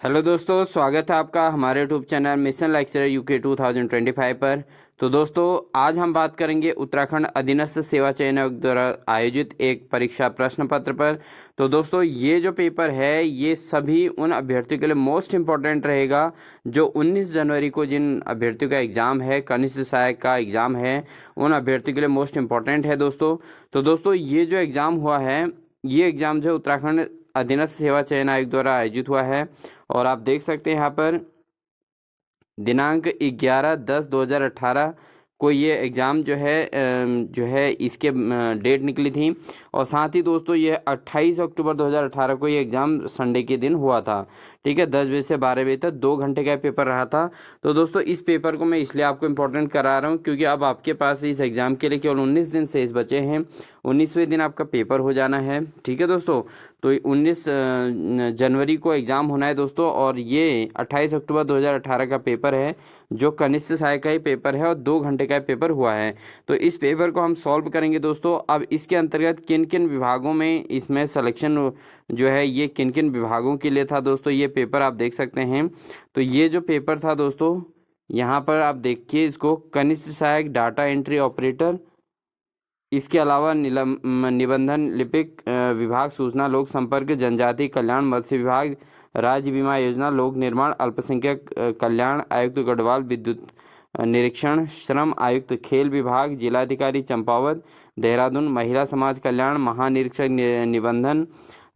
Hello दोस्तों, स्वागत है आपका हमारे YouTube channel mission lecturer UK 2025 पर। तो दोस्तों, आज हम बात करेंगे उत्तराखंड अधीनस्थ सेवा चयन आयोग द्वारा आयोजित एक परीक्षा प्रश्न पत्र पर। तो दोस्तों, ये जो पेपर है ये सभी उन अभ्यर्थियों के लिए मोस्ट इम्पॉर्टेंट रहेगा जो 19 जनवरी को जिन अभ्यर्थियों का एग्ज़ाम है, कनिष्ठ सहायक का एग्ज़ाम है, उन अभ्यर्थियों के लिए मोस्ट इम्पॉर्टेंट है दोस्तों। तो दोस्तों, ये जो एग्ज़ाम हुआ है, ये एग्ज़ाम जो उत्तराखंड अधीनस्थ सेवा चयन आयोग द्वारा आयोजित हुआ है। और आप देख सकते हैं यहाँ पर दिनांक 11/10/2018 को ये एग्ज़ाम जो है इसके डेट निकली थी। और साथ ही दोस्तों, ये 28 अक्टूबर 2018 को ये एग्ज़ाम संडे के दिन हुआ था। ठीक है, 10 बजे से 12 बजे तक 2 घंटे का पेपर रहा था। तो दोस्तों, इस पेपर को मैं इसलिए आपको इम्पोर्टेंट करा रहा हूँ क्योंकि अब आपके पास इस एग्ज़ाम के लिए केवल 19 दिन शेष बचे हैं। 19वें दिन आपका पेपर हो जाना है। ठीक है दोस्तों, तो 19 जनवरी को एग्ज़ाम होना है दोस्तों। और ये 28 अक्टूबर 2018 का पेपर है जो कनिष्ठ सहायक का ही पेपर है और 2 घंटे का पेपर हुआ है। तो इस पेपर को हम सॉल्व करेंगे दोस्तों। अब इसके अंतर्गत किन किन विभागों में इसमें सिलेक्शन जो है ये किन किन विभागों के लिए था दोस्तों, ये पेपर आप देख सकते हैं। तो ये जो पेपर था दोस्तों, यहाँ पर आप देखिए इसको, कनिष्ठ सहायक डाटा एंट्री ऑपरेटर, इसके अलावा निबंधन लिपिक विभाग, सूचना लोक संपर्क जनजाति कल्याण मत्स्य विभाग, राज्य बीमा योजना, लोक निर्माण अल्पसंख्यक कल्याण आयुक्त गढ़वाल, विद्युत निरीक्षण श्रम आयुक्त खेल विभाग, जिलाधिकारी चंपावत देहरादून, महिला समाज कल्याण महानिरीक्षक निबंधन,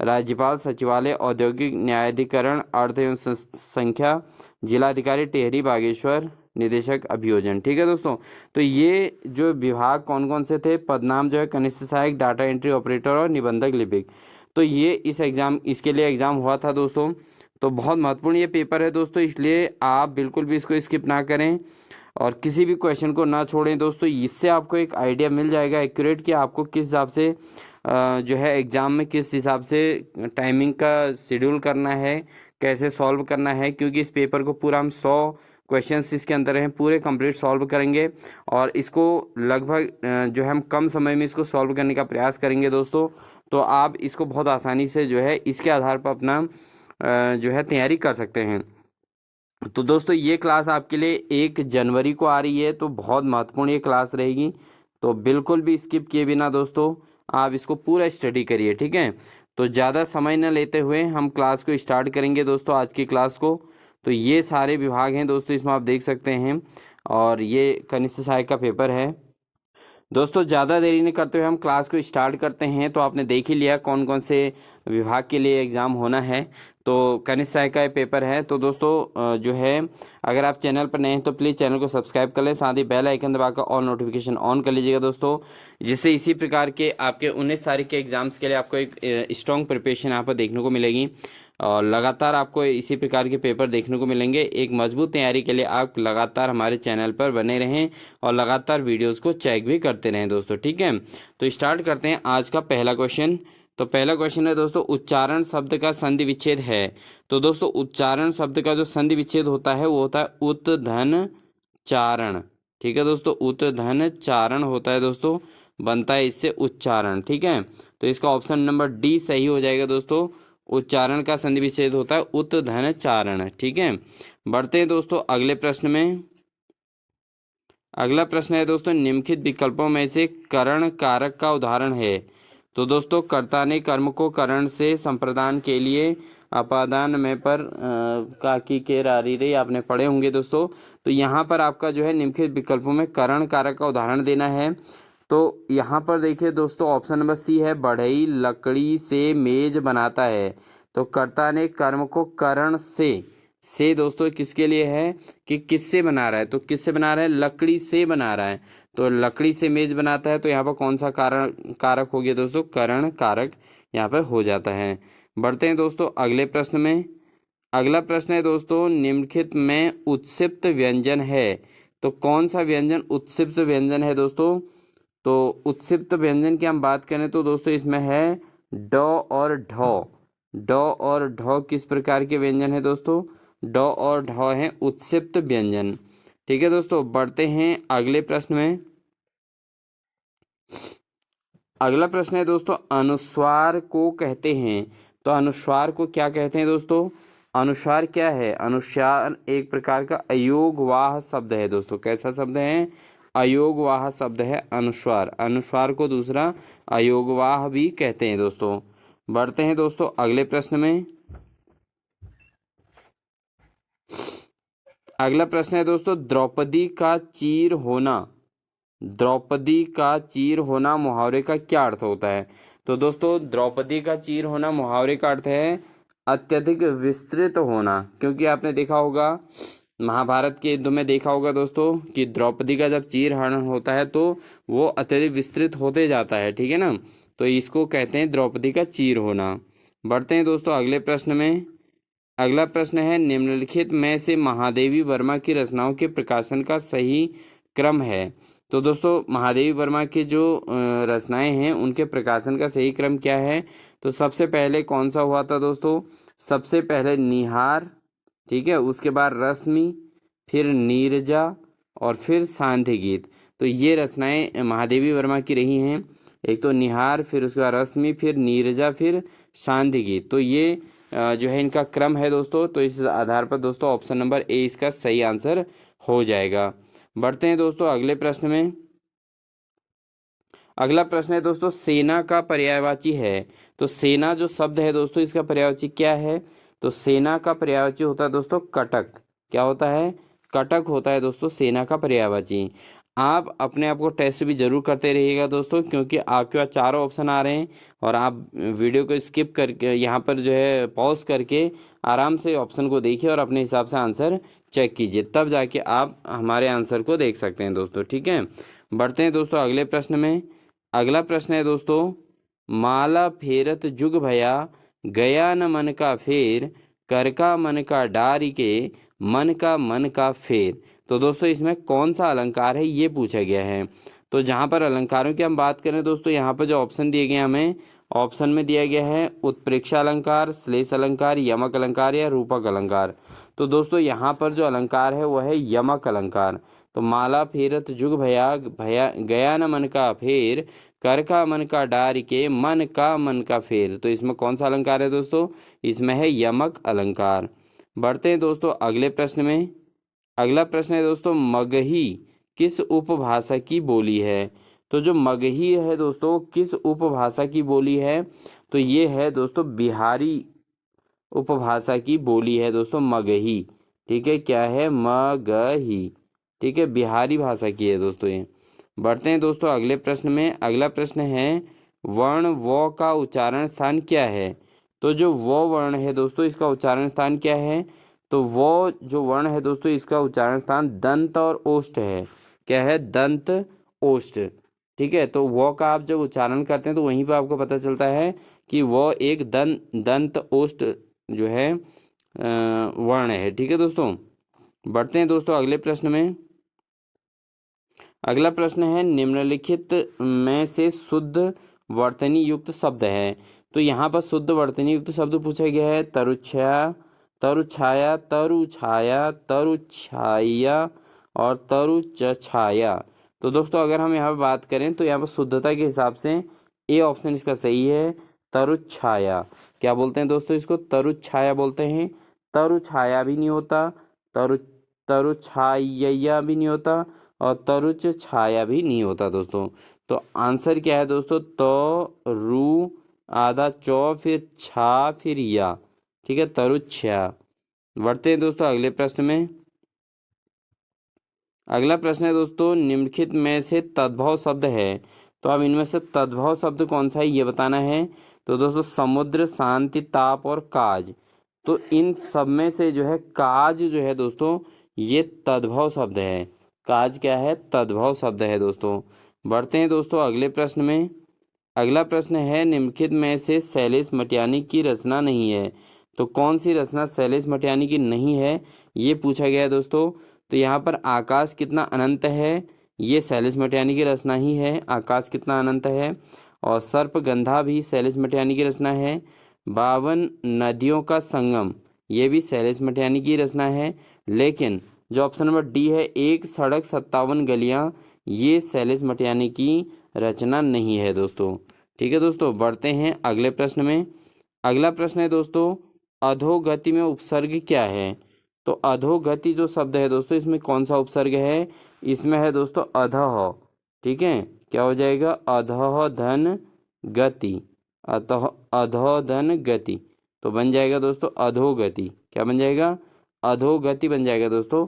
राज्यपाल सचिवालय औद्योगिक न्यायाधिकरण अर्थ एवं संख्या, जिलाधिकारी टिहरी बागेश्वर, निदेशक अभियोजन। ठीक है दोस्तों, तो ये जो विभाग कौन कौन से थे, पदनाम जो है कनिष्ठ सहायक डाटा एंट्री ऑपरेटर और निबंधक लिपिक। तो ये इस एग्ज़ाम इसके लिए एग्ज़ाम हुआ था दोस्तों। तो बहुत महत्वपूर्ण ये पेपर है दोस्तों, इसलिए आप बिल्कुल भी इसको स्किप ना करें और किसी भी क्वेश्चन को ना छोड़ें दोस्तों। इससे आपको एक आइडिया मिल जाएगा एक्यूरेट कि आपको किस हिसाब से जो है एग्ज़ाम में किस हिसाब से टाइमिंग का शेड्यूल करना है, कैसे सॉल्व करना है। क्योंकि इस पेपर को पूरा हम 100 क्वेश्चंस इसके अंदर हैं, पूरे कंप्लीट सॉल्व करेंगे और इसको लगभग जो है हम कम समय में इसको सॉल्व करने का प्रयास करेंगे दोस्तों। तो आप इसको बहुत आसानी से जो है इसके आधार पर अपना जो है तैयारी कर सकते हैं। तो दोस्तों, ये क्लास आपके लिए 1 जनवरी को आ रही है, तो बहुत महत्वपूर्ण ये क्लास रहेगी। तो बिल्कुल भी स्किप किए बिना दोस्तों आप इसको पूरा स्टडी करिए। ठीक है, तो ज़्यादा समय न लेते हुए हम क्लास को स्टार्ट करेंगे दोस्तों, आज की क्लास को। तो ये सारे विभाग हैं दोस्तों, इसमें आप देख सकते हैं। और ये कनिष्ठ सहायक का पेपर है दोस्तों। ज़्यादा देरी नहीं करते हुए हम क्लास को स्टार्ट करते हैं। तो आपने देख ही लिया कौन कौन से विभाग के लिए एग्ज़ाम होना है। तो कनिष्ठ सहायक का ये पेपर है। तो दोस्तों जो है, अगर आप चैनल पर नए हैं तो प्लीज़ चैनल को सब्सक्राइब कर लें, साथ ही बेल आइकन दबाकर ऑल नोटिफिकेशन ऑन कर लीजिएगा दोस्तों, जिससे इसी प्रकार के आपके 19 तारीख के एग्ज़ाम्स के लिए आपको एक स्ट्रॉन्ग प्रिपरेशन यहाँ पर देखने को मिलेगी। और लगातार आपको इसी प्रकार के पेपर देखने को मिलेंगे। एक मजबूत तैयारी के लिए आप लगातार हमारे चैनल पर बने रहें और लगातार वीडियोस को चेक भी करते रहें दोस्तों। ठीक है, तो स्टार्ट करते हैं आज का पहला क्वेश्चन। तो पहला क्वेश्चन है दोस्तों, उच्चारण शब्द का संधि विच्छेद है। तो दोस्तों, उच्चारण शब्द का जो संधि विच्छेद होता है वो होता है उत धन चारण। ठीक है दोस्तों, उत धन चारण होता है दोस्तों, बनता है इससे उच्चारण। ठीक है, तो इसका ऑप्शन नंबर डी सही हो जाएगा दोस्तों। उच्चारण का संधि विच्छेद होता है उत धन चारण। ठीक है, बढ़ते हैं दोस्तों अगले प्रश्न में। अगला प्रश्न है दोस्तों, निम्नलिखित विकल्पों में से करण कारक का उदाहरण है। तो दोस्तों, कर्ता ने कर्म को करण से संप्रदान के लिए अपादान में पर काकी के रारी रे आपने पढ़े होंगे दोस्तों। तो यहाँ पर आपका जो है निम्नलिखित विकल्पों में करण कारक का उदाहरण देना है। तो यहाँ पर देखिए दोस्तों, ऑप्शन नंबर सी है, बढ़ई लकड़ी से मेज बनाता है। तो कर्ता ने कर्म को करण से दोस्तों किसके लिए है कि किससे बना रहा है। तो किससे बना रहा है, लकड़ी से बना रहा है। तो लकड़ी से मेज बनाता है, तो यहाँ पर कौन सा कारण कारक हो गया दोस्तों, करण कारक यहाँ पर हो जाता है। बढ़ते हैं दोस्तों अगले प्रश्न में। अगला प्रश्न है दोस्तों, निम्नलिखित में उत्क्षिप्त व्यंजन है। तो कौन सा व्यंजन उत्क्षिप्त व्यंजन है दोस्तों। तो उत्क्षिप्त व्यंजन की हम बात करें तो दोस्तों इसमें है ड और ढ। ड और ढ किस प्रकार के व्यंजन है दोस्तों, ड और ढ हैं उत्क्षिप्त व्यंजन। ठीक है दोस्तों, बढ़ते हैं अगले प्रश्न में। अगला प्रश्न है दोस्तों, अनुस्वार को कहते हैं। तो अनुस्वार को क्या कहते हैं दोस्तों, अनुस्वार क्या है? अनुस्वार एक प्रकार का अयोगवाह शब्द है दोस्तों। कैसा शब्द है? अयोगवाह शब्द है अनुस्वार। अनुस्वार को दूसरा अयोगवाह भी कहते हैं दोस्तों। बढ़ते हैं दोस्तों अगले प्रश्न में। अगला प्रश्न है दोस्तों, द्रौपदी का चीर होना। द्रौपदी का चीर होना मुहावरे का क्या अर्थ होता है? तो दोस्तों द्रौपदी का चीर होना मुहावरे का अर्थ है अत्यधिक विस्तृत होना। क्योंकि आपने देखा होगा महाभारत के युद्ध में देखा होगा दोस्तों कि द्रौपदी का जब चीर हरण होता है तो वो अत्यधिक विस्तृत होते जाता है, ठीक है ना। तो इसको कहते हैं द्रौपदी का चीर होना। बढ़ते हैं दोस्तों अगले प्रश्न में। अगला प्रश्न है, निम्नलिखित में से महादेवी वर्मा की रचनाओं के प्रकाशन का सही क्रम है। तो दोस्तों महादेवी वर्मा के जो रचनाएं हैं उनके प्रकाशन का सही क्रम क्या है? तो सबसे पहले कौन सा हुआ था दोस्तों? सबसे पहले निहार, ठीक है, उसके बाद रश्मि, फिर नीरजा और फिर सांध्य गीत। तो ये रचनाएं महादेवी वर्मा की रही हैं। एक तो निहार, फिर उसके बाद रश्मि, फिर नीरजा, फिर सांध्य गीत। तो ये जो है इनका क्रम है दोस्तों। तो इस आधार पर दोस्तों ऑप्शन नंबर ए इसका सही आंसर हो जाएगा। बढ़ते हैं दोस्तों अगले प्रश्न में। अगला प्रश्न है दोस्तों, सेना का पर्यायवाची है। तो सेना जो शब्द है दोस्तों इसका पर्यायवाची क्या है? तो सेना का पर्यायवाची होता है दोस्तों कटक। क्या होता है? कटक होता है दोस्तों सेना का पर्यायवाची। आप अपने आप को टेस्ट भी जरूर करते रहिएगा दोस्तों, क्योंकि आपके पास चारों ऑप्शन आ रहे हैं और आप वीडियो को स्किप करके यहाँ पर जो है पॉज करके आराम से ऑप्शन को देखिए और अपने हिसाब से आंसर चेक कीजिए, तब जाके आप हमारे आंसर को देख सकते हैं दोस्तों, ठीक है। बढ़ते हैं दोस्तों अगले प्रश्न में। अगला प्रश्न है दोस्तों, माला फेरत जुग भया, गया न मन का फेर, कर का मन का डारी के, मन का फेर। तो दोस्तों इसमें कौन सा अलंकार है ये पूछा गया है। तो जहाँ पर अलंकारों की हम बात करें दोस्तों, यहाँ पर जो ऑप्शन दिए गए हैं हमें, ऑप्शन में दिया गया है उत्प्रेक्षा अलंकार, श्लेष अलंकार, यमक अलंकार या रूपक अलंकार। तो दोस्तों यहाँ पर जो अलंकार है वह है यमक अलंकार। तो माला फेरत जुग भया, भया गया न मन का फेर, कर का मन का डार के, मन का फेर। तो इसमें कौन सा अलंकार है दोस्तों? इसमें है यमक अलंकार। बढ़ते हैं दोस्तों अगले प्रश्न में। अगला प्रश्न है दोस्तों, मगही किस उपभाषा की बोली है? तो जो मगही है दोस्तों किस उपभाषा की बोली है? तो ये है दोस्तों बिहारी उपभाषा की बोली है दोस्तों मगही, ठीक है। क्या है? मगही, ठीक है, बिहारी भाषा की है दोस्तों ये। बढ़ते हैं दोस्तों अगले प्रश्न में। अगला प्रश्न है, वर्ण व का उच्चारण स्थान क्या है? तो जो वो वर्ण है दोस्तों इसका उच्चारण स्थान क्या है? तो वो जो वर्ण है दोस्तों इसका उच्चारण स्थान दंत और ओष्ठ है। क्या है? दंत ओष्ठ, ठीक है। तो वो का आप जब उच्चारण करते हैं तो वहीं पर आपको पता चलता है कि वो एक दंत ओष्ठ जो है वर्ण है, ठीक है दोस्तों। बढ़ते हैं दोस्तों अगले प्रश्न में। अगला प्रश्न है, निम्नलिखित में से शुद्ध वर्तनी युक्त शब्द है। तो यहाँ पर शुद्ध वर्तनी युक्त शब्द पूछा गया है तरुच्छाया, तरुछाया, तरुछाया, तरुछाया और तरुचछाया। तो दोस्तों अगर हम यहाँ पर बात करें तो यहाँ पर शुद्धता के हिसाब से ए ऑप्शन इसका सही है, तरुछाया। क्या बोलते हैं दोस्तों इसको? तरुछाया बोलते हैं। तरुछाया भी नहीं होता, तरुछाया भी नहीं होता और तरुच छाया भी नहीं होता दोस्तों। तो आंसर क्या है दोस्तों? तो रू आधा चौ फिर छा फिर या, ठीक है, तरुच्छा। बढ़ते हैं दोस्तों अगले प्रश्न में। अगला प्रश्न है दोस्तों, निम्नलिखित में से तद्भव शब्द है। तो अब इनमें से तद्भव शब्द कौन सा है ये बताना है। तो दोस्तों समुद्र, शांति, ताप और काज। तो इन सब में से जो है काज जो है दोस्तों ये तद्भव शब्द है। काज क्या है? तद्भव शब्द है दोस्तों। बढ़ते हैं दोस्तों अगले प्रश्न में। अगला प्रश्न है, निम्नलिखित में से शैलेश मटियानी की रचना नहीं है। तो कौन सी रचना शैलेश मटियानी की नहीं है ये पूछा गया है दोस्तों। तो यहाँ पर आकाश कितना अनंत है ये शैलेश मटियानी की रचना ही है, आकाश कितना अनंत है। और सर्पगंधा भी शैलेश मटियानी की रचना है। 52 नदियों का संगम ये भी शैलेश मटियानी की रचना है। लेकिन जो ऑप्शन नंबर डी है, एक सड़क 57 गलियां, ये शैलेश मटियानी की रचना नहीं है दोस्तों, ठीक है दोस्तों। बढ़ते हैं अगले प्रश्न में। अगला प्रश्न है दोस्तों, अधोगति में उपसर्ग क्या है? तो अधोगति जो शब्द है दोस्तों, इसमें कौन सा उपसर्ग है? इसमें है दोस्तों अधः। ठीक है, क्या हो जाएगा? अधः धन गति, अतः अधः धन गति, तो बन जाएगा दोस्तों अधोगति। क्या बन जाएगा? अधोगति बन जाएगा दोस्तों।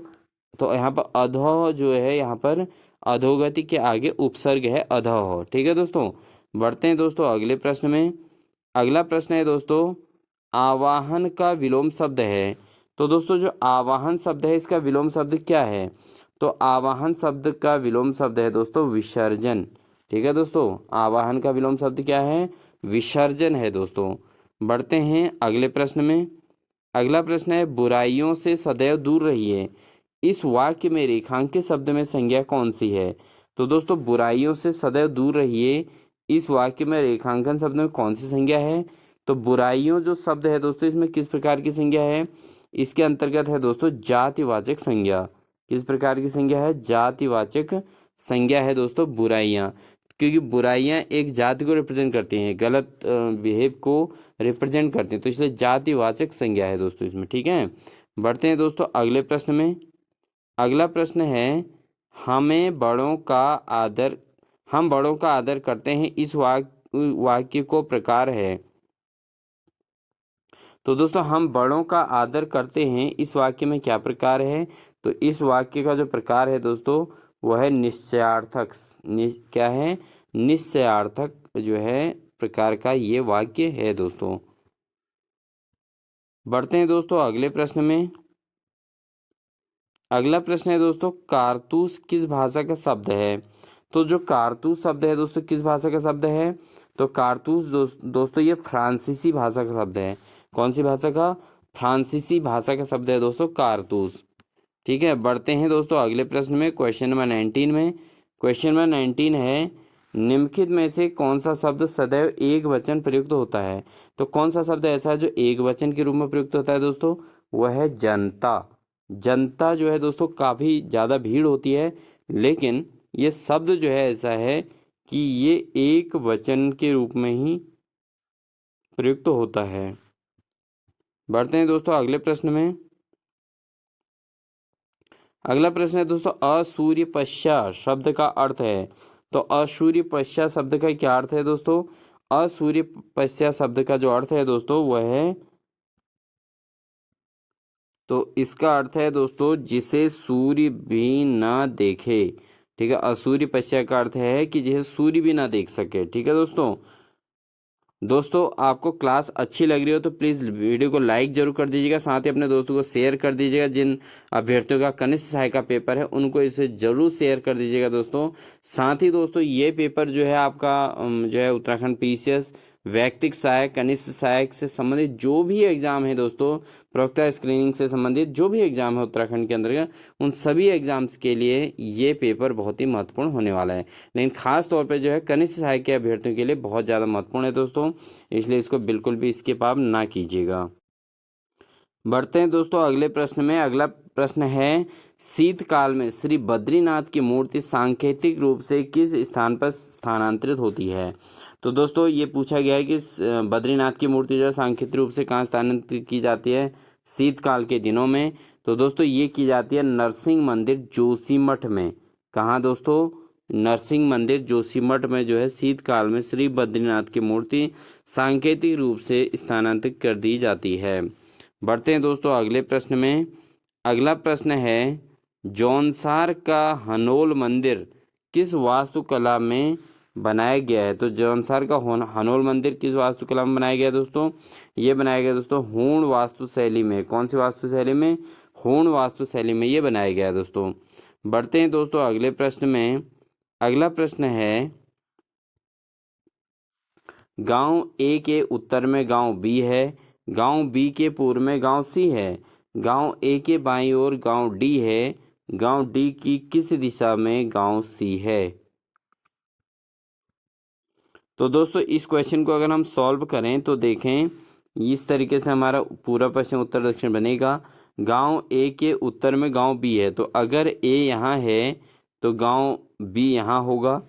तो यहाँ पर अधः जो है, यहाँ पर अधोगति के आगे उपसर्ग है अधः। ठीक है दोस्तों, बढ़ते हैं दोस्तों अगले प्रश्न में। अगला प्रश्न है दोस्तों, आवाहन का विलोम शब्द है। तो दोस्तों जो आवाहन शब्द है, इसका विलोम शब्द क्या है? तो आवाहन शब्द का विलोम शब्द है दोस्तों विसर्जन। ठीक है दोस्तों, आवाहन का विलोम शब्द क्या है? विसर्जन है दोस्तों। बढ़ते हैं अगले प्रश्न में। अगला प्रश्न है, बुराइयों से सदैव दूर रहिए। इस वाक्य में रेखांकित शब्द में संज्ञा कौन सी है? तो दोस्तों बुराइयों से सदैव दूर रहिए, इस वाक्य में रेखांकन शब्द में कौन सी संज्ञा है? तो बुराइयों जो शब्द है दोस्तों, इसमें किस प्रकार की संज्ञा है? इसके अंतर्गत है दोस्तों जातिवाचक संज्ञा। किस प्रकार की संज्ञा है? जातिवाचक संज्ञा है दोस्तों बुराइयां, क्योंकि बुराइयां एक जाति को रिप्रेजेंट करती हैं, गलत बिहेव को रिप्रेजेंट करती हैं, तो इसलिए जातिवाचक संज्ञा है दोस्तों इसमें। ठीक है, बढ़ते हैं दोस्तों अगले प्रश्न में। अगला प्रश्न है, हमें बड़ों का आदर हम बड़ों का आदर करते हैं, इस वाक्य को प्रकार है। तो दोस्तों हम बड़ों का आदर करते हैं, इस वाक्य में क्या प्रकार है? तो इस वाक्य का जो प्रकार है दोस्तों, वह है निश्चयार्थक। क्या है? निश्चयार्थक जो है प्रकार का ये वाक्य है दोस्तों। बढ़ते हैं दोस्तों अगले प्रश्न में। अगला प्रश्न है दोस्तों, कारतूस किस भाषा का शब्द है? तो जो कारतूस शब्द है दोस्तों, किस भाषा का शब्द है? तो कारतूस दोस्तों ये फ्रांसीसी भाषा का शब्द है। कौन सी भाषा का? फ्रांसीसी भाषा का शब्द है दोस्तों कारतूस। ठीक है, बढ़ते हैं दोस्तों अगले प्रश्न में, क्वेश्चन नंबर 19 में। क्वेश्चन नंबर 19 है, निम्नलिखित में से कौन सा शब्द सदैव एक वचन प्रयुक्त होता है? तो कौन सा शब्द ऐसा है जो एक वचन के रूप में प्रयुक्त होता है दोस्तों? वह है जनता। जनता जो है दोस्तों, काफ़ी ज़्यादा भीड़ होती है, लेकिन ये शब्द जो है ऐसा है कि ये एक वचन के रूप में ही प्रयुक्त होता है। बढ़ते हैं दोस्तों अगले प्रश्न में। अगला प्रश्न है दोस्तों, असूर्यपश्या शब्द का अर्थ है। तो असूर्यपश्या शब्द का क्या अर्थ है दोस्तों? असूर्यपश्या शब्द का जो अर्थ है दोस्तों, वह है, तो इसका अर्थ है दोस्तों जिसे सूर्य भी ना देखे। ठीक है, असूर्यपश्या का अर्थ है कि जिसे सूर्य भी ना देख सके। ठीक है दोस्तों आपको क्लास अच्छी लग रही हो तो प्लीज़ वीडियो को लाइक जरूर कर दीजिएगा, साथ ही अपने दोस्तों को शेयर कर दीजिएगा। जिन अभ्यर्थियों का कनिष्ठ सहायक का पेपर है उनको इसे जरूर शेयर कर दीजिएगा दोस्तों। साथ ही दोस्तों ये पेपर जो है आपका जो है उत्तराखंड पीसीएस वैयक्तिक सहायक, कनिष्ठ सहायक से संबंधित जो भी एग्जाम है दोस्तों, प्रवक्ता स्क्रीनिंग से संबंधित जो भी एग्जाम है उत्तराखंड के अंतर्गत, उन सभी एग्जाम्स के लिए ये पेपर बहुत ही महत्वपूर्ण होने वाला है। लेकिन खास तौर पे जो है कनिष्ठ सहायक के अभ्यर्थियों के लिए बहुत ज़्यादा महत्वपूर्ण है दोस्तों, इसलिए इसको बिल्कुल भी स्किप आप ना कीजिएगा। बढ़ते हैं दोस्तों अगले प्रश्न में। अगला प्रश्न है, शीतकाल में श्री बद्रीनाथ की मूर्ति सांकेतिक रूप से किस स्थान पर स्थानांतरित होती है? तो दोस्तों ये पूछा गया है कि बद्रीनाथ की मूर्ति जो है सांकेतिक रूप से कहाँ स्थानांतरित की जाती है शीतकाल के दिनों में? तो दोस्तों ये की जाती है नरसिंह मंदिर जोशीमठ में। कहाँ दोस्तों? नरसिंह मंदिर जोशीमठ में जो है शीतकाल में श्री बद्रीनाथ की मूर्ति सांकेतिक रूप से स्थानांतरित कर दी जाती है। बढ़ते हैं दोस्तों अगले प्रश्न में। अगला प्रश्न है, जौनसार का हनोल मंदिर किस वास्तुकला में बनाया गया है? तो जौनसार का हनोल मंदिर किस वास्तुकला में बनाया गया है दोस्तों? ये बनाया गया दोस्तों हूण वास्तुशैली में। कौन सी वास्तुशैली में? हूण वास्तुशैली में ये बनाया गया है दोस्तों। बढ़ते हैं दोस्तों अगले प्रश्न में। अगला प्रश्न है, गांव ए के उत्तर में गांव बी है, गांव बी के पूर्व में गांव सी है, गांव ए के बाईं ओर गांव डी है, गांव डी की किस दिशा में गांव सी है? तो दोस्तों इस क्वेश्चन को अगर हम सॉल्व करें तो देखें इस तरीके से हमारा पूरा प्रश्न उत्तर दक्षिण बनेगा। गांव ए के उत्तर में गांव बी है, तो अगर ए यहाँ है तो गांव बी यहाँ होगा।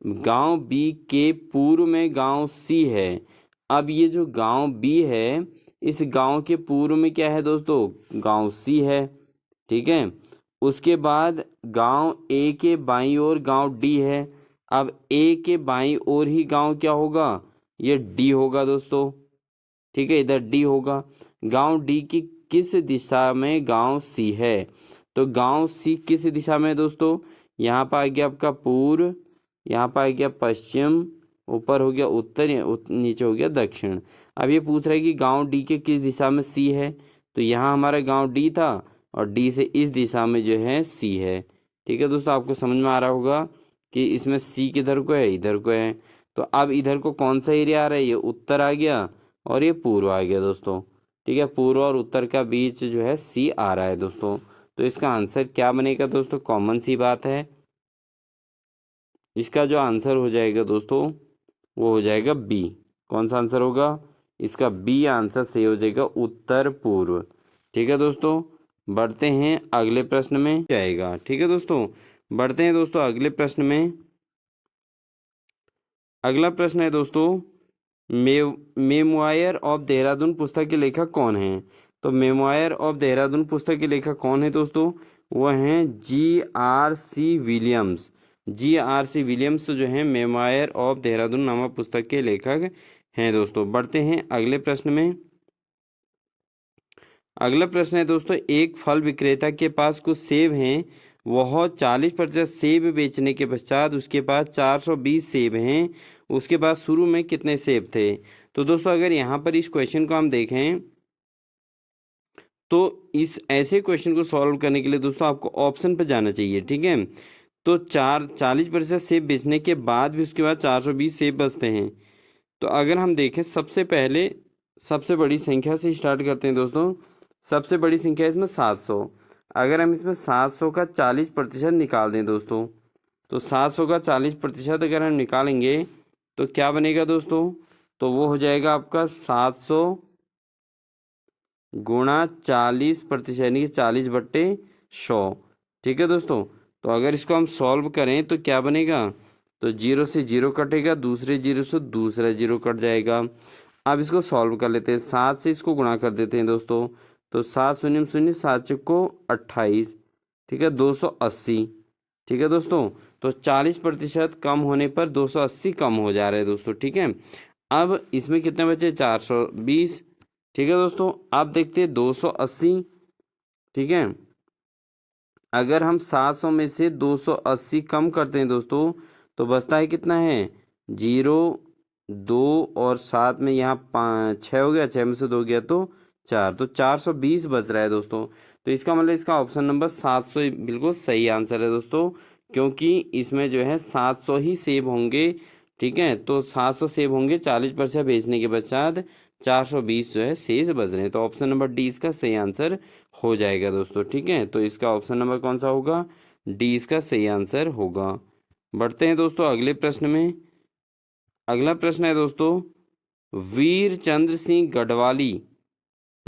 गांव बी के पूर्व में गांव सी है। अब ये जो गांव बी है इस गांव के पूर्व में क्या है दोस्तों, गांव सी है। ठीक है, उसके बाद गांव ए के बाईं ओर गांव डी है। अब ए के बाईं ओर ही गांव क्या होगा, ये डी होगा दोस्तों। ठीक है, इधर डी होगा। गांव डी की किस दिशा में गांव सी है, तो गांव सी किस दिशा में है दोस्तों, यहाँ पर आ गया आपका पूर्व, यहाँ पर आ गया पश्चिम, ऊपर हो गया उत्तर, नीचे हो गया दक्षिण। अब ये पूछ रहा है कि गांव डी के किस दिशा में सी है, तो यहाँ हमारा गांव डी था और डी से इस दिशा में जो है सी है। ठीक है दोस्तों, आपको समझ में आ रहा होगा कि इसमें सी किधर को है, इधर को है। तो अब इधर को कौन सा एरिया आ रहा है, ये उत्तर आ गया और ये पूर्व आ गया दोस्तों। ठीक है, पूर्व और उत्तर का बीच जो है सी आ रहा है दोस्तों। तो इसका आंसर क्या बनेगा दोस्तों, कॉमन सी बात है, इसका जो आंसर हो जाएगा दोस्तों वो हो जाएगा बी। कौन सा आंसर होगा, इसका बी आंसर सही हो जाएगा, उत्तर पूर्व। ठीक है दोस्तों, बढ़ते हैं अगले प्रश्न में जाएगा। ठीक है दोस्तों, बढ़ते हैं दोस्तों अगले प्रश्न में। अगला प्रश्न है दोस्तों, मेमोयर ऑफ देहरादून पुस्तक के लेखक कौन हैं। तो मेमोयर ऑफ देहरादून पुस्तक के लेखक कौन है दोस्तों, वह हैं G.R.C. विलियम्स। G.R.C. विलियम्स जो हैं मेमोयर ऑफ देहरादून नामक पुस्तक के लेखक हैं दोस्तों। बढ़ते हैं अगले प्रश्न में। अगला प्रश्न है दोस्तों, एक फल विक्रेता के पास कुछ सेब हैं, वह 40% सेब बेचने के पश्चात उसके पास 420 सेब हैं, उसके पास शुरू में कितने सेब थे। तो दोस्तों अगर यहाँ पर इस क्वेश्चन को हम देखें तो इस ऐसे क्वेश्चन को सॉल्व करने के लिए दोस्तों आपको ऑप्शन पर जाना चाहिए। ठीक है, तो 40% सेब बेचने के बाद भी उसके बाद 420 सेब बचते हैं। तो अगर हम देखें सबसे पहले सबसे बड़ी संख्या से स्टार्ट करते हैं दोस्तों। सबसे बड़ी संख्या इसमें 700। अगर हम इसमें 700 का 40% निकाल दें दोस्तों, तो 700 का 40% अगर हम निकालेंगे तो क्या बनेगा दोस्तों, तो वो हो जाएगा आपका 700 गुणा 40%, यानी कि 40/100। ठीक है दोस्तों, तो अगर इसको हम सॉल्व करें तो क्या बनेगा, तो 0 से 0 कटेगा, दूसरे 0 से दूसरा 0 कट जाएगा। अब इसको सॉल्व कर लेते हैं, 7 से इसको गुणा कर देते हैं दोस्तों। तो 7 शून्य शून्य 7 चौको 28। ठीक है, 280। ठीक है दोस्तों, तो 40% कम होने पर 280 कम हो जा रहा है दोस्तों। ठीक है, अब इसमें कितने बचे, 420। ठीक है दोस्तों, अब देखते हैं 280। ठीक है, अगर हम 700 में से 280 कम करते हैं दोस्तों तो बचता है कितना है, 0, 2 और 7 में यहाँ 5 6 हो गया, 6 में से 2 गया तो 4, तो 420 बच रहा है दोस्तों। तो इसका मतलब इसका ऑप्शन नंबर 700 बिल्कुल सही आंसर है दोस्तों, क्योंकि इसमें जो है 700 ही सेब होंगे। ठीक है, तो 700 सेब होंगे, 40% बेचने के पश्चात 420 जो है शेष बच रहे हैं। तो ऑप्शन नंबर डी इसका सही आंसर हो जाएगा दोस्तों। ठीक है, तो इसका ऑप्शन नंबर कौन सा होगा, डी इसका सही आंसर होगा। बढ़ते हैं दोस्तों अगले प्रश्न में। अगला प्रश्न है दोस्तों, वीर चंद्र सिंह गढ़वाली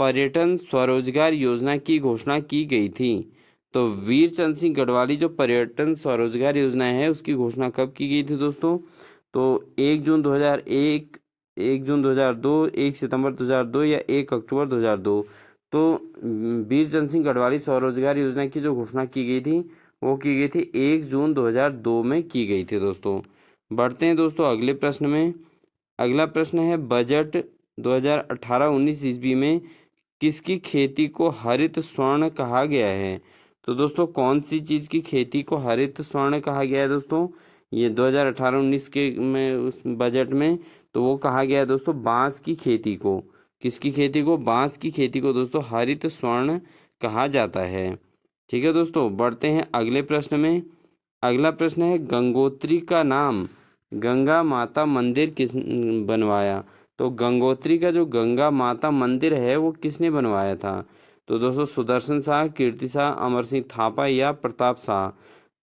पर्यटन स्वरोजगार योजना की घोषणा की गई थी। तो वीर चंद्र सिंह गढ़वाली जो पर्यटन स्वरोजगार योजना है उसकी घोषणा कब की गई थी दोस्तों, तो 1 जून 2001, 1 जून 2002, 1 सितंबर 2002 या 1 अक्टूबर 2002। तो वीर चंद्र सिंह गढ़वाली स्वरोजगार योजना की जो घोषणा की गई थी वो की गई थी 1 जून 2002 में की गई थी दोस्तों। बढ़ते हैं दोस्तों अगले प्रश्न में। अगला प्रश्न है, बजट 2018-19 ईस्वी में किसकी खेती को हरित स्वर्ण कहा गया है। तो दोस्तों कौन सी चीज़ की खेती को हरित स्वर्ण कहा गया है दोस्तों, ये 2018-19 के में उस बजट में तो वो कहा गया है दोस्तों बांस की खेती को। किसकी खेती को, बांस की खेती को दोस्तों हरित स्वर्ण कहा जाता है। ठीक है दोस्तों, बढ़ते हैं अगले प्रश्न में। अगला प्रश्न है, गंगोत्री का नाम गंगा माता मंदिर किस बनवाया। तो गंगोत्री का जो गंगा माता मंदिर है वो किसने बनवाया था। तो दोस्तों सुदर्शन शाह, कीर्ति शाह, अमर सिंह थापा या प्रताप शाह।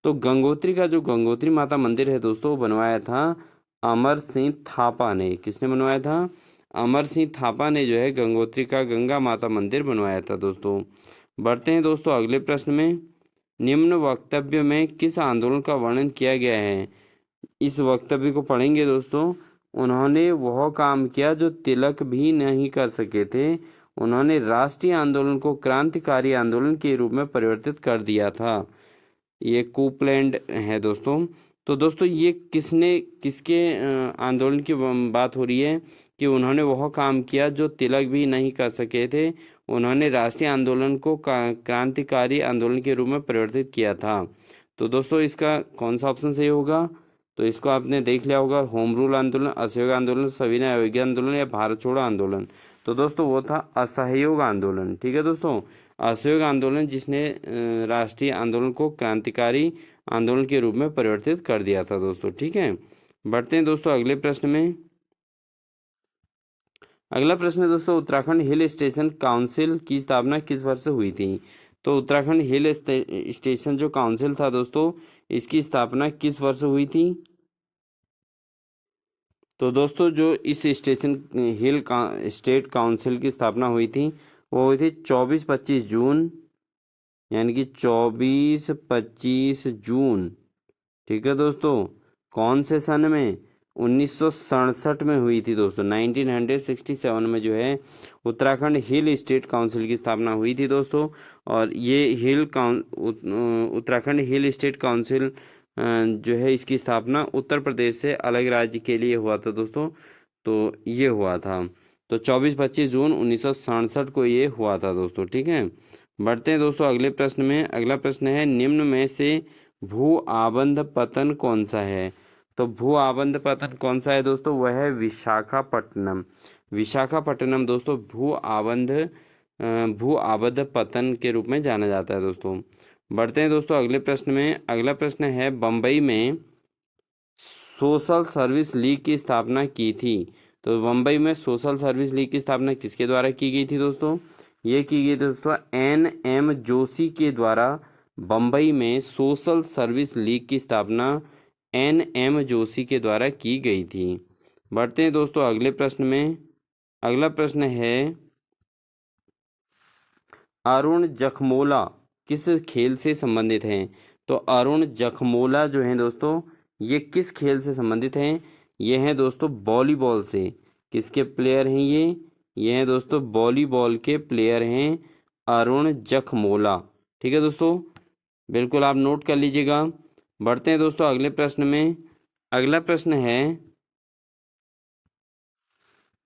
तो गंगोत्री का जो गंगोत्री माता मंदिर है दोस्तों वो बनवाया था अमर सिंह थापा ने। किसने बनवाया था, अमर सिंह थापा ने जो है गंगोत्री का गंगा माता मंदिर बनवाया था दोस्तों। बढ़ते हैं दोस्तों अगले प्रश्न में। निम्न वक्तव्य में किस आंदोलन का वर्णन किया गया है। इस वक्तव्य को पढ़ेंगे दोस्तों। उन्होंने वह काम किया जो तिलक भी नहीं कर सके थे, उन्होंने राष्ट्रीय आंदोलन को क्रांतिकारी आंदोलन के रूप में परिवर्तित कर दिया था। ये कोपलैंड है दोस्तों। तो दोस्तों ये किसके आंदोलन की बात हो रही है कि उन्होंने वह काम किया जो तिलक भी नहीं कर सके थे। उन्होंने राष्ट्रीय आंदोलन को क्रांतिकारी आंदोलन के रूप में परिवर्तित किया था। तो दोस्तों इसका कौन सा ऑप्शन सही होगा? तो इसको आपने देख लिया होगा, होम रूल आंदोलन, असहयोग आंदोलन, सविनय अवज्ञा आंदोलन या भारत छोड़ो आंदोलन। तो दोस्तों वो था असहयोग आंदोलन। ठीक है दोस्तों, असहयोग आंदोलन जिसने राष्ट्रीय आंदोलन को क्रांतिकारी आंदोलन के रूप में परिवर्तित कर दिया था दोस्तों। ठीक है, बढ़ते हैं दोस्तों अगले प्रश्न में। अगला प्रश्न है दोस्तों, उत्तराखंड हिल स्टेशन काउंसिल की स्थापना किस वर्ष हुई थी? तो उत्तराखंड हिल स्टेशन जो काउंसिल था दोस्तों, इसकी स्थापना किस वर्ष हुई थी? तो दोस्तों जो इस स्टेशन स्टेट काउंसिल की स्थापना हुई थी वो हुई थी 24-25 जून, यानी कि 24-25 जून। ठीक है दोस्तों, कौन से सन में? 1967 में हुई थी दोस्तों। 1967 में जो है उत्तराखंड हिल स्टेट काउंसिल की स्थापना हुई थी दोस्तों। और ये उत्तराखंड हिल स्टेट काउंसिल जो है इसकी स्थापना उत्तर प्रदेश से अलग राज्य के लिए हुआ था दोस्तों। तो ये हुआ था, तो 24-25 जून 1967 को ये हुआ था दोस्तों। ठीक है, बढ़ते हैं दोस्तों अगले प्रश्न में। अगला प्रश्न है, निम्न में से भू आबंध पतन कौन सा है? तो भू आबंध पतन कौन सा है दोस्तों? वह है विशाखापट्टनम। विशाखापट्टनम दोस्तों भू आबंध पतन के रूप में जाना जाता है दोस्तों। बढ़ते हैं दोस्तों अगले प्रश्न में। अगला प्रश्न है, बम्बई में सोशल सर्विस लीग की स्थापना की थी। तो बम्बई में सोशल सर्विस लीग की स्थापना किसके द्वारा की गई थी दोस्तों? ये की गई दोस्तों NM जोशी के द्वारा। बम्बई में सोशल सर्विस लीग की स्थापना NM जोशी के द्वारा की गई थी। बढ़ते हैं दोस्तों अगले प्रश्न में। अगला प्रश्न है, अरुण जखमोला किस खेल से संबंधित हैं? तो अरुण जखमोला जो हैं दोस्तों, ये किस खेल से संबंधित हैं? ये हैं दोस्तों वॉलीबॉल से। किसके प्लेयर हैं ये हैं दोस्तों वॉलीबॉल के प्लेयर हैं अरुण जखमोला। ठीक है दोस्तों, बिल्कुल आप नोट कर लीजिएगा। बढ़ते हैं दोस्तों अगले प्रश्न में। अगला प्रश्न है,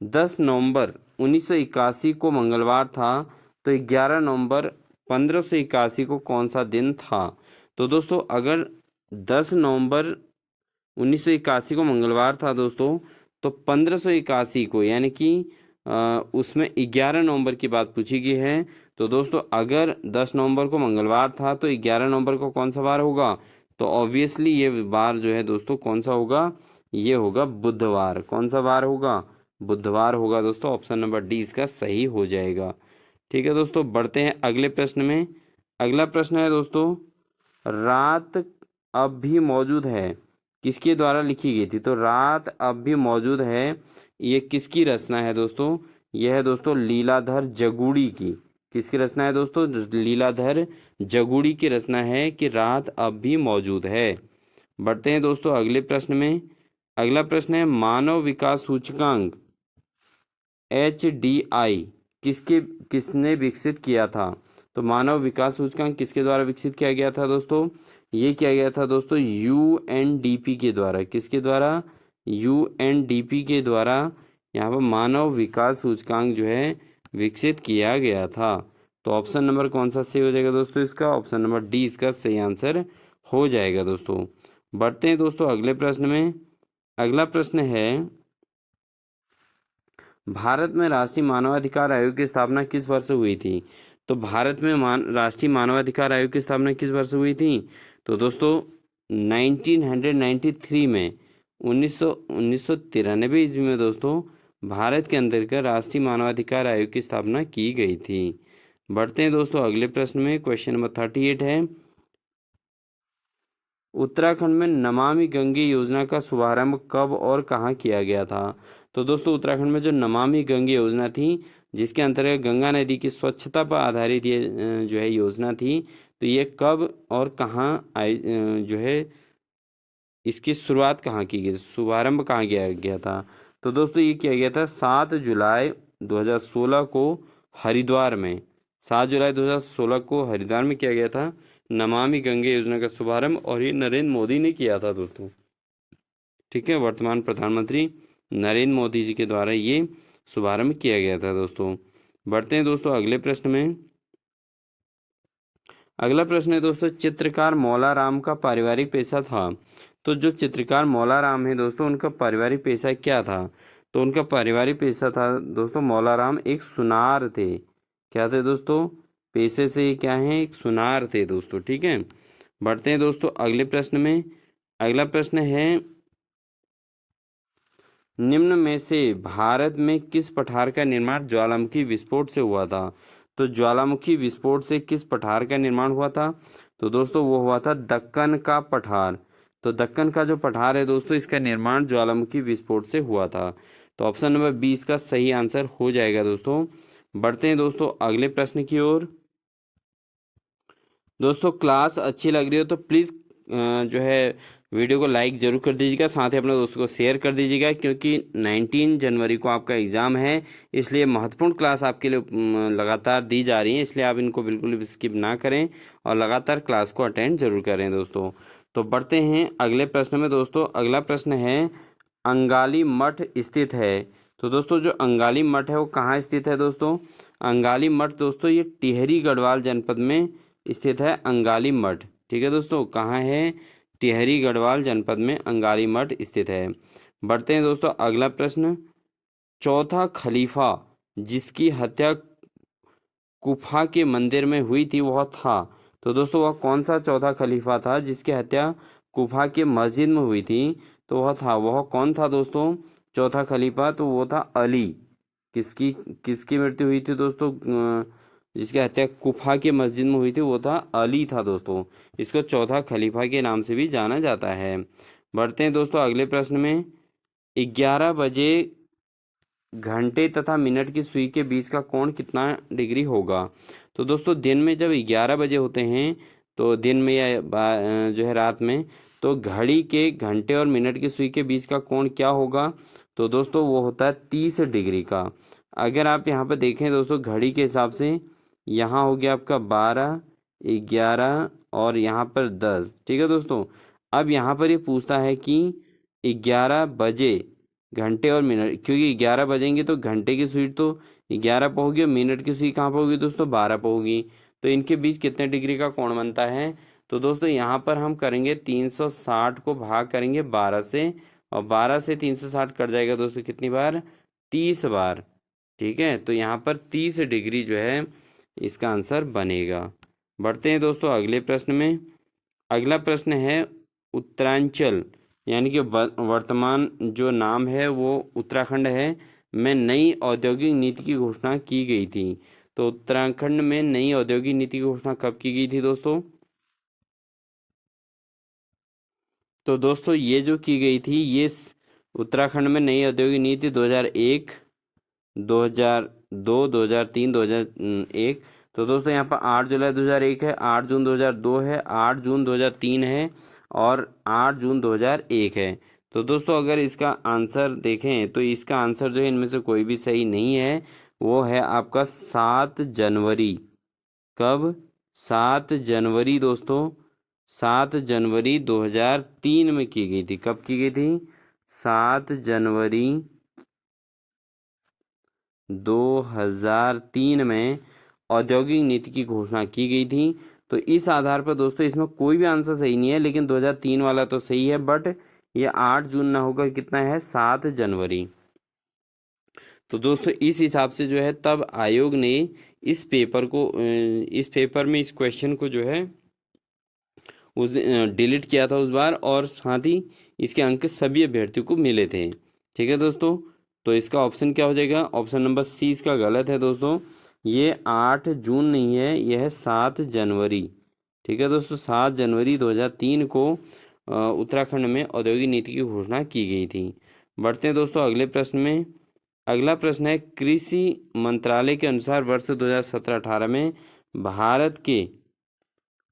10 नवंबर 1981 को मंगलवार था, तो 11 नवंबर 1581 को कौन सा दिन था? तो दोस्तों अगर 10 नवंबर 1981 को मंगलवार था दोस्तों, तो 1581 को यानी कि उसमें 11 नवंबर की बात पूछी गई है। तो दोस्तों अगर 10 नवंबर को मंगलवार था तो 11 नवंबर को कौन सा वार होगा? तो ऑब्वियसली ये वार जो है दोस्तों कौन सा होगा? ये होगा बुधवार। कौन सा वार होगा? बुधवार होगा दोस्तों। ऑप्शन नंबर डी इसका सही हो जाएगा। ठीक है दोस्तों, बढ़ते हैं अगले प्रश्न में। अगला प्रश्न है दोस्तों, रात अब भी मौजूद है किसके द्वारा लिखी गई थी? तो रात अब भी मौजूद है, ये किसकी रचना है दोस्तों? यह है दोस्तों लीलाधर जगुड़ी की। किसकी रचना है दोस्तों? लीलाधर जगुड़ी की रचना है कि रात अब भी मौजूद है। बढ़ते हैं दोस्तों अगले प्रश्न में। अगला प्रश्न है, मानव विकास सूचकांक HDI किसने विकसित किया था? तो मानव विकास सूचकांक किसके द्वारा विकसित किया गया था दोस्तों? ये किया गया था दोस्तों UNDP के द्वारा। किसके द्वारा? UNDP के द्वारा यहाँ पर मानव विकास सूचकांक जो है विकसित किया गया था। तो ऑप्शन नंबर कौन सा सही हो जाएगा दोस्तों? इसका ऑप्शन नंबर डी इसका सही आंसर हो जाएगा दोस्तों। बढ़ते हैं दोस्तों अगले प्रश्न में। अगला प्रश्न है, भारत में राष्ट्रीय मानवाधिकार आयोग की स्थापना किस वर्ष हुई थी? तो भारत में राष्ट्रीय मानवाधिकार आयोग की स्थापना किस वर्ष हुई थी? तो दोस्तों 1993 में 1993 ईस्वी में दोस्तों भारत के अंतर्गत राष्ट्रीय मानवाधिकार आयोग की स्थापना की गई थी। बढ़ते हैं दोस्तों अगले प्रश्न में। क्वेश्चन नंबर 38 है, उत्तराखंड में नमामि गंगे योजना का शुभारंभ कब और कहाँ किया गया था? तो दोस्तों उत्तराखंड में जो नमामि गंगे योजना थी, जिसके अंतर्गत गंगा नदी की स्वच्छता पर आधारित ये जो है योजना थी, तो ये कब और कहाँ जो है इसकी शुरुआत कहाँ की गई, शुभारंभ कहाँ किया गया था? तो दोस्तों ये किया गया था 7 जुलाई 2016 को हरिद्वार में 7 जुलाई 2016 को हरिद्वार में किया गया था नमामि गंगे योजना का शुभारंभ, और ये नरेंद्र मोदी ने किया था दोस्तों। ठीक है, वर्तमान प्रधानमंत्री नरेंद्र मोदी जी के द्वारा ये शुभारंभ किया गया था दोस्तों। बढ़ते हैं दोस्तों अगले प्रश्न में। अगला प्रश्न है दोस्तों, चित्रकार मौला राम का पारिवारिक पेशा था। तो जो चित्रकार मौला राम है दोस्तों, उनका पारिवारिक पेशा क्या था? तो उनका पारिवारिक पेशा था दोस्तों, मौला राम एक सुनार थे। क्या थे दोस्तों? पेशे से क्या है, एक सुनार थे दोस्तों। ठीक है, बढ़ते हैं दोस्तों अगले प्रश्न में। अगला प्रश्न है, निम्न में से भारत में किस पठार का निर्माण ज्वालामुखी विस्फोट से हुआ था? तो ज्वालामुखी विस्फोट से किस पठार का निर्माण हुआ था? तो दोस्तों वो हुआ था दक्कन का पठार। तो दक्कन का जो पठार है दोस्तों, इसका निर्माण ज्वालामुखी विस्फोट से हुआ था। तो ऑप्शन नंबर 20 का सही आंसर हो जाएगा दोस्तों। बढ़ते हैं दोस्तों अगले प्रश्न की ओर। दोस्तों क्लास अच्छी लग रही हो तो प्लीज़ जो है वीडियो को लाइक ज़रूर कर दीजिएगा, साथ ही अपने दोस्तों को शेयर कर दीजिएगा, क्योंकि 19 जनवरी को आपका एग्ज़ाम है, इसलिए महत्वपूर्ण क्लास आपके लिए लगातार दी जा रही है, इसलिए आप इनको बिल्कुल भी स्किप ना करें और लगातार क्लास को अटेंड जरूर करें दोस्तों। तो बढ़ते हैं अगले प्रश्न में दोस्तों। अगला प्रश्न है, अंगाली मठ स्थित है। तो दोस्तों जो अंगाली मठ है वो कहाँ स्थित है दोस्तों? अंगाली मठ दोस्तों ये टिहरी गढ़वाल जनपद में स्थित है अंगाली मठ। ठीक है दोस्तों, कहाँ है? टिहरी गढ़वाल जनपद में अंगाली मठ स्थित है। बढ़ते हैं दोस्तों अगला प्रश्न, चौथा खलीफा जिसकी हत्या कुफा के मंदिर में हुई थी वह था। तो दोस्तों वह कौन सा चौथा खलीफा था जिसकी हत्या कुफा के मस्जिद में हुई थी? तो वह कौन था दोस्तों चौथा खलीफा? तो वो था अली। किसकी किसकी मृत्यु हुई थी दोस्तों? जिसकी हत्या कुफा के मस्जिद में हुई थी वो था अली था दोस्तों। इसको चौथा खलीफा के नाम से भी जाना जाता है। बढ़ते हैं दोस्तों अगले प्रश्न में। 11 बजे घंटे तथा मिनट की सुई के बीच का कोण कितना डिग्री होगा? तो दोस्तों दिन में जब 11 बजे होते हैं, तो दिन में या जो है रात में, तो घड़ी के घंटे और मिनट की सुई के बीच का कोण क्या होगा? तो दोस्तों वो होता है 30 डिग्री का। अगर आप यहाँ पर देखें दोस्तों घड़ी के हिसाब से, यहाँ हो गया आपका 12, 11 और यहाँ पर 10। ठीक है दोस्तों, अब यहाँ पर ये पूछता है कि 11 बजे घंटे और मिनट, क्योंकि 11 बजेंगे तो घंटे की सुई तो 11 पर होगी और मिनट की सुई कहाँ पर होगी दोस्तों? 12 पर होगी। तो इनके बीच कितने डिग्री का कोण बनता है? तो दोस्तों यहाँ पर हम करेंगे 360 को भाग करेंगे 12 से, और 12 से 360 कट जाएगा दोस्तों कितनी बार? 30 बार। ठीक है, तो यहाँ पर 30 डिग्री जो है इसका आंसर बनेगा। बढ़ते हैं दोस्तों अगले प्रश्न में। अगला प्रश्न है, उत्तरांचल यानी कि वर्तमान जो नाम है वो उत्तराखंड है, में नई औद्योगिक नीति की घोषणा की गई थी। तो उत्तराखंड में नई औद्योगिक नीति की घोषणा कब की गई थी दोस्तों? तो दोस्तों ये जो की गई थी, ये उत्तराखंड में नई औद्योगिक नीति 2001, 2002, 2003, 2001। तो दोस्तों यहाँ पर 8 जुलाई 2001 है, 8 जून 2002 है, 8 जून 2003 है और 8 जून 2001 है। तो दोस्तों अगर इसका आंसर देखें तो इसका आंसर जो है इनमें से कोई भी सही नहीं है, वो है आपका 7 जनवरी। कब? 7 जनवरी दोस्तों, 7 जनवरी 2003 में की गई थी। कब की गई थी? 7 जनवरी 2003 में औद्योगिक नीति की घोषणा की गई थी। तो इस आधार पर दोस्तों इसमें कोई भी आंसर सही नहीं है, लेकिन 2003 वाला तो सही है, बट ये 8 जून ना होकर कितना है? 7 जनवरी। तो दोस्तों इस हिसाब से जो है तब आयोग ने इस पेपर में इस क्वेश्चन को जो है उस डिलीट किया था उस बार, और साथ ही इसके अंक सभी अभ्यर्थियों को मिले थे। ठीक है दोस्तों, तो इसका ऑप्शन क्या हो जाएगा? ऑप्शन नंबर सी इसका गलत है दोस्तों। ये 8 जून नहीं है, यह है 7 जनवरी। ठीक है दोस्तों, 7 जनवरी 2003 को उत्तराखंड में औद्योगिक नीति की घोषणा की गई थी। बढ़ते हैं दोस्तों अगले प्रश्न में। अगला प्रश्न है, कृषि मंत्रालय के अनुसार वर्ष 2017-18 में भारत के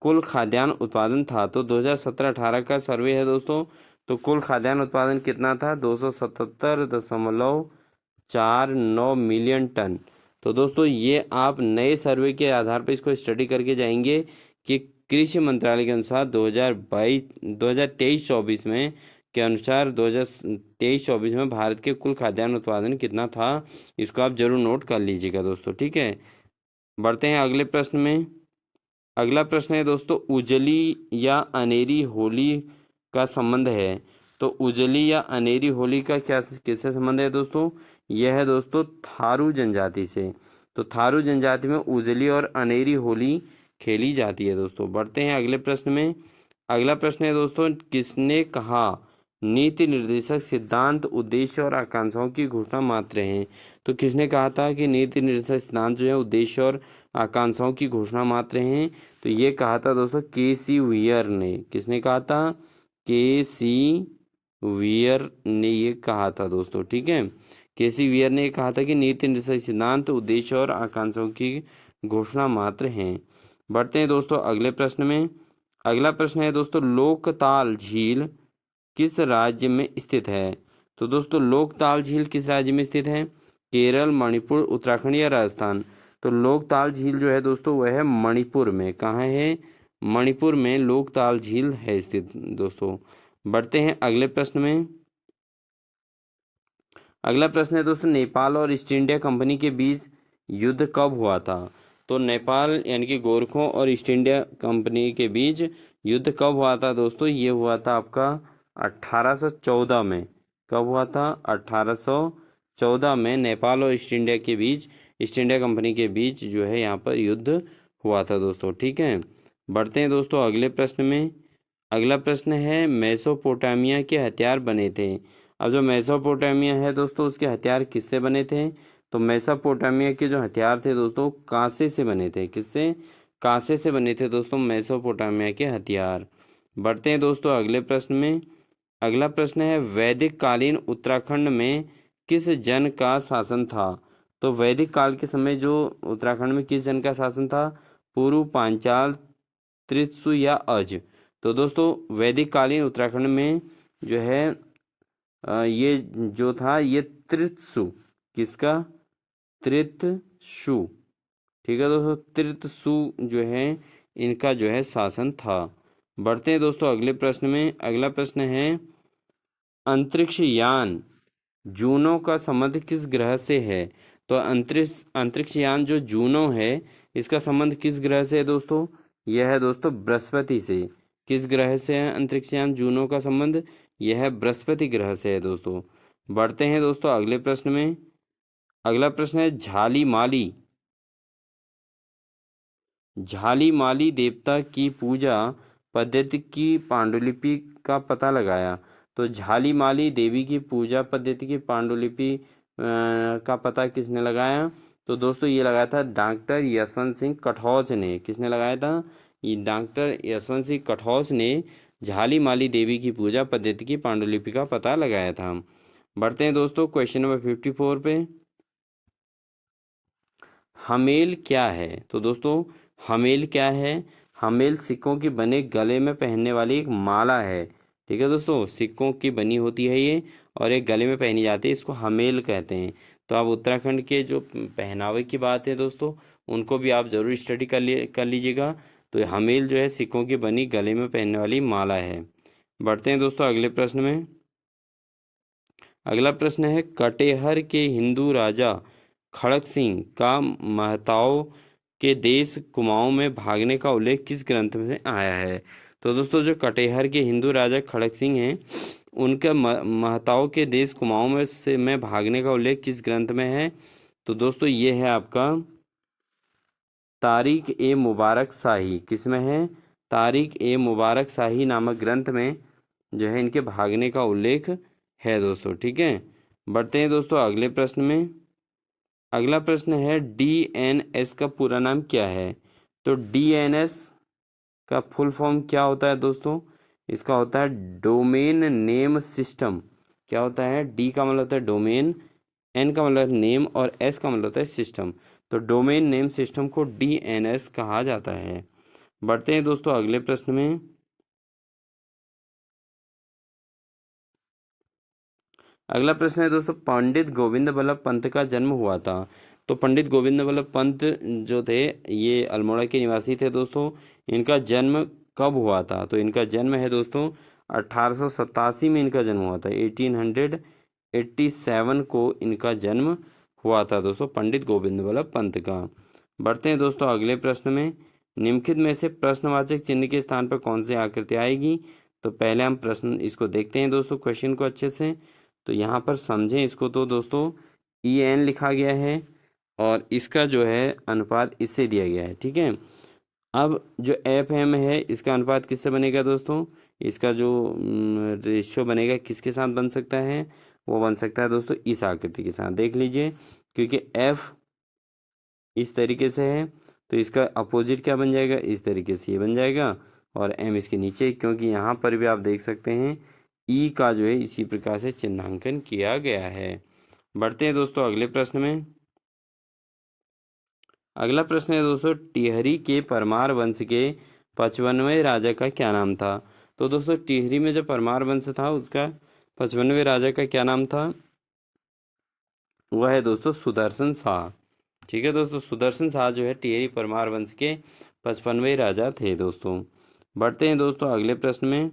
कुल खाद्यान्न उत्पादन था। तो 2017-18 का सर्वे है दोस्तों, तो कुल खाद्यान्न उत्पादन कितना था? 277.49 मिलियन टन। तो दोस्तों ये आप नए सर्वे के आधार पर इसको स्टडी करके जाएंगे कि कृषि मंत्रालय के अनुसार 2023-24 में के अनुसार 2023-24 में भारत के कुल खाद्यान्न उत्पादन कितना था। इसको आप जरूर नोट कर लीजिएगा दोस्तों, ठीक है। बढ़ते हैं अगले प्रश्न में। अगला प्रश्न है दोस्तों, उजली या अनेरी होली का संबंध है। तो उजली या अनेरी होली का क्या किससे संबंध है दोस्तों? यह है दोस्तों थारू जनजाति से। तो थारू जनजाति में उजली और अनेरी होली खेली जाती है दोस्तों। बढ़ते हैं अगले प्रश्न में। अगला प्रश्न है दोस्तों, किसने कहा नीति निर्देशक सिद्धांत उद्देश्य और आकांक्षाओं की घोषणा मात्र हैं। तो किसने कहा था कि नीति निर्देशक सिद्धांत जो है उद्देश्य और आकांक्षाओं की घोषणा मात्र हैं? तो ये कहा था दोस्तों के.सी. वियर ने। किसने कहा था? के.सी. वियर ने ये कहा था दोस्तों, ठीक है। के.सी. वियर ने कहा था कि नीति निर्देशक सिद्धांत उद्देश्य और आकांक्षाओं की घोषणा मात्र हैं। बढ़ते हैं दोस्तों अगले प्रश्न में। अगला प्रश्न है दोस्तों, लोकताल झील किस राज्य में स्थित है? तो दोस्तों लोकताल झील किस राज्य में स्थित है? केरल, मणिपुर, उत्तराखंड या राजस्थान? तो लोकताल झील जो है दोस्तों वह है मणिपुर में। कहाँ है? मणिपुर में लोकताल झील है स्थित दोस्तों। बढ़ते हैं अगले प्रश्न में। अगला प्रश्न है दोस्तों, नेपाल और ईस्ट इंडिया कंपनी के बीच युद्ध कब हुआ था? तो नेपाल यानी कि गोरखों और ईस्ट इंडिया कंपनी के बीच युद्ध कब हुआ था दोस्तों? ये हुआ था आपका 1814 में। कब हुआ था? 1814 में नेपाल और ईस्ट इंडिया के बीच, ईस्ट इंडिया कंपनी के बीच जो है यहाँ पर युद्ध हुआ था दोस्तों, ठीक है। बढ़ते हैं दोस्तों अगले प्रश्न में। अगला प्रश्न है, मेसोपोटामिया के हथियार बने थे। अब जो मेसोपोटामिया है दोस्तों उसके हथियार किससे बने थे? तो मेसोपोटामिया के जो हथियार थे दोस्तों कांसे से बने थे। किससे? कांसे से बने थे दोस्तों मेसोपोटामिया के हथियार। बढ़ते हैं दोस्तों अगले प्रश्न में। अगला प्रश्न है, वैदिक कालीन उत्तराखंड में किस जन का शासन था? तो वैदिक काल के समय जो उत्तराखंड में किस जन का शासन था? पुरु, पांचाल, त्रित्सु या अज? तो दोस्तों वैदिक कालीन उत्तराखंड में जो है ये जो था ये त्रित्सु। किसका? त्रित्सु, ठीक है दोस्तों। त्रित्सु जो है इनका जो है शासन था। बढ़ते हैं दोस्तों अगले प्रश्न में। अगला प्रश्न है, अंतरिक्ष यान जूनो का संबंध किस ग्रह से है? तो अंतरिक्ष यान जो जूनो है इसका संबंध किस ग्रह से है दोस्तों? यह है दोस्तों बृहस्पति से। किस ग्रह से है अंतरिक्ष यान जूनो का संबंध? यह है बृहस्पति ग्रह से है दोस्तों। बढ़ते हैं दोस्तों अगले प्रश्न में। अगला प्रश्न है, झाली माली देवता की पूजा पद्धति की पांडुलिपि का पता लगाया। तो झाली माली देवी की पूजा पद्धति की पांडुलिपि का पता किसने लगाया? तो दोस्तों ये लगाया था डॉक्टर यशवंत सिंह कठौच ने। किसने लगाया था? ये डॉक्टर यशवंत सिंह कठौच ने झाली माली देवी की पूजा पद्धति की पांडुलिपि का पता लगाया था। बढ़ते हैं दोस्तों क्वेश्चन नंबर 54 पे। हमेल क्या है? तो दोस्तों हमेल क्या है? हमेल सिक्कों की बने गले में पहनने वाली एक माला है, ठीक है दोस्तों। सिक्कों की बनी होती है ये और एक गले में पहनी जाती है, इसको हमेल कहते हैं। तो आप उत्तराखंड के जो पहनावे की बात है दोस्तों उनको भी आप जरूर स्टडी कर लीजिएगा। तो हमेल जो है सिक्कों की बनी गले में पहनने वाली माला है। बढ़ते हैं दोस्तों अगले प्रश्न में। अगला प्रश्न है, कटेहर के हिंदू राजा खड़क सिंह का महताओं के देश कुमाऊं में भागने का उल्लेख किस ग्रंथ में आया है? तो दोस्तों जो कटेहर के हिंदू राजा खड़क सिंह हैं उनके महताओं के देश कुमाऊं में भागने का उल्लेख किस ग्रंथ में है? तो दोस्तों ये है आपका तारीख ए मुबारक शाही। किस में है? तारीख ए मुबारक शाही नामक ग्रंथ में जो है इनके भागने का उल्लेख है दोस्तों, ठीक है। बढ़ते हैं दोस्तों अगले प्रश्न में। अगला प्रश्न है, डीएनएस का पूरा नाम क्या है? तो डीएनएस का फुल फॉर्म क्या होता है दोस्तों? इसका होता है डोमेन नेम सिस्टम। क्या होता है? डी का मतलब होता है डोमेन, एन का मतलब नेम और एस का मतलब होता है सिस्टम। तो डोमेन नेम सिस्टम को डीएनएस कहा जाता है। बढ़ते हैं दोस्तों अगले प्रश्न में। अगला प्रश्न है दोस्तों, पंडित गोविंद बल्लभ पंत का जन्म हुआ था। तो पंडित गोविंद वल्लभ पंत जो थे ये अल्मोड़ा के निवासी थे दोस्तों। इनका जन्म कब हुआ था? तो इनका जन्म है दोस्तों 1887 में इनका जन्म हुआ था। 1887 को इनका जन्म हुआ था दोस्तों, पंडित गोविंद वल्लभ पंत का। बढ़ते हैं दोस्तों अगले प्रश्न में। निम्नलिखित में से प्रश्नवाचक चिन्ह के स्थान पर कौन सी आकृति आएगी? तो पहले हम प्रश्न इसको देखते हैं दोस्तों, क्वेश्चन को अच्छे से। तो यहाँ पर समझें इसको। तो दोस्तों EN लिखा गया है और इसका जो है अनुपात इससे दिया गया है, ठीक है। अब जो FM है इसका अनुपात किससे बनेगा दोस्तों? इसका जो रेशियो बनेगा किसके साथ बन सकता है? वो बन सकता है दोस्तों इस आकृति के साथ। देख लीजिए, क्योंकि F इस तरीके से है तो इसका अपोजिट क्या बन जाएगा? इस तरीके से ये बन जाएगा। और M इसके नीचे, क्योंकि यहाँ पर भी आप देख सकते हैं E का जो है इसी प्रकार से चिन्हांकन किया गया है। बढ़ते हैं दोस्तों अगले प्रश्न में। अगला प्रश्न है दोस्तों, टिहरी के परमार वंश के 55वें राजा का क्या नाम था? तो दोस्तों टिहरी में जो परमार वंश था उसका 55वें राजा का क्या नाम था? वह है दोस्तों सुदर्शन शाह। ठीक है दोस्तों, सुदर्शन शाह जो है टिहरी परमार वंश के 55वें राजा थे दोस्तों। बढ़ते हैं दोस्तों अगले प्रश्न में।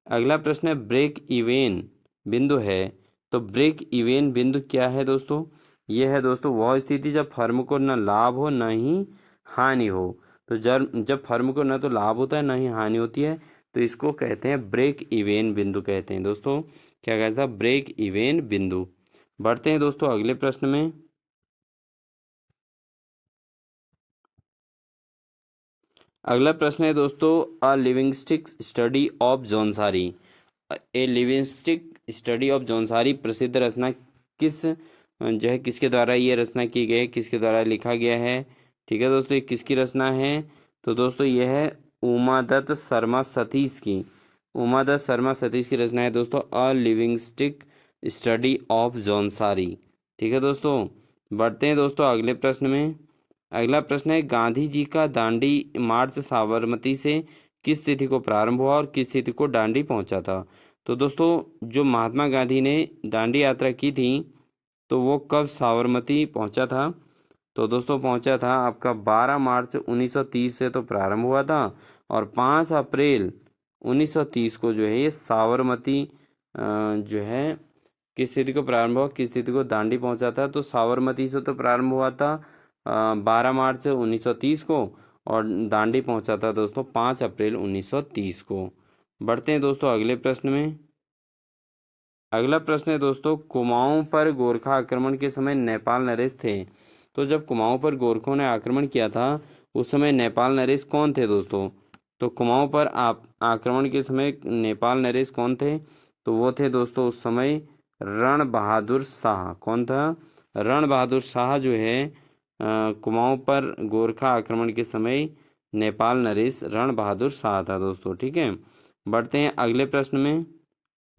अगला प्रश्न है ब्रेक इवेन बिंदु है। तो ब्रेक इवेन बिंदु क्या है दोस्तों? यह है दोस्तों वह स्थिति जब फर्म को न लाभ हो न ही हानि हो। तो जब फर्म को न तो लाभ होता है न ही हानि होती है, तो इसको कहते हैं ब्रेक इवेन बिंदु कहते हैं दोस्तों। क्या कहता है? ब्रेक इवेन बिंदु। बढ़ते हैं दोस्तों अगले प्रश्न में। अगला प्रश्न है दोस्तों, a linguistic study of Jaunsari. A linguistic study of Jaunsari प्रसिद्ध रचना किस जो है किसके द्वारा ये रचना की गई है, किसके द्वारा लिखा गया है? ठीक है दोस्तों, ये किसकी रचना है? तो दोस्तों ये है उमादत्त शर्मा सतीश की। उमादत्त शर्मा सतीश की रचना है दोस्तों a linguistic study of Jaunsari. ठीक है दोस्तों। बढ़ते हैं दोस्तों अगले प्रश्न में। अगला प्रश्न है गांधी जी का दांडी मार्च साबरमती से किस तिथि को प्रारंभ हुआ और किस तिथि को दांडी पहुंचा था? तो दोस्तों जो महात्मा गांधी ने दांडी यात्रा की थी तो वो कब साबरमती पहुंचा था? तो दोस्तों पहुंचा था आपका 12 मार्च 1930 से तो प्रारंभ हुआ था, और 5 अप्रैल 1930 को जो है ये साबरमती जो है किस तिथि को प्रारंभ हुआ, किस तिथि को दांडी पहुंचा था? तो साबरमती से तो प्रारंभ हुआ था 12 मार्च 1930 को, और दांडी पहुंचा था दोस्तों 5 अप्रैल 1930 को। बढ़ते हैं दोस्तों अगले प्रश्न में। अगला प्रश्न है दोस्तों, कुमाऊं पर गोरखा आक्रमण के समय नेपाल नरेश थे। तो जब कुमाऊं पर गोरखों ने आक्रमण किया था उस समय नेपाल नरेश कौन थे दोस्तों? तो कुमाऊं पर आप आक्रमण के समय नेपाल नरेश कौन थे? तो वो थे दोस्तों उस समय रण बहादुर शाह। कौन था? रण बहादुर शाह जो है कुमाऊं पर गोरखा आक्रमण के समय नेपाल नरेश रण बहादुर शाह था दोस्तों। ठीक है। बढ़ते हैं अगले प्रश्न में।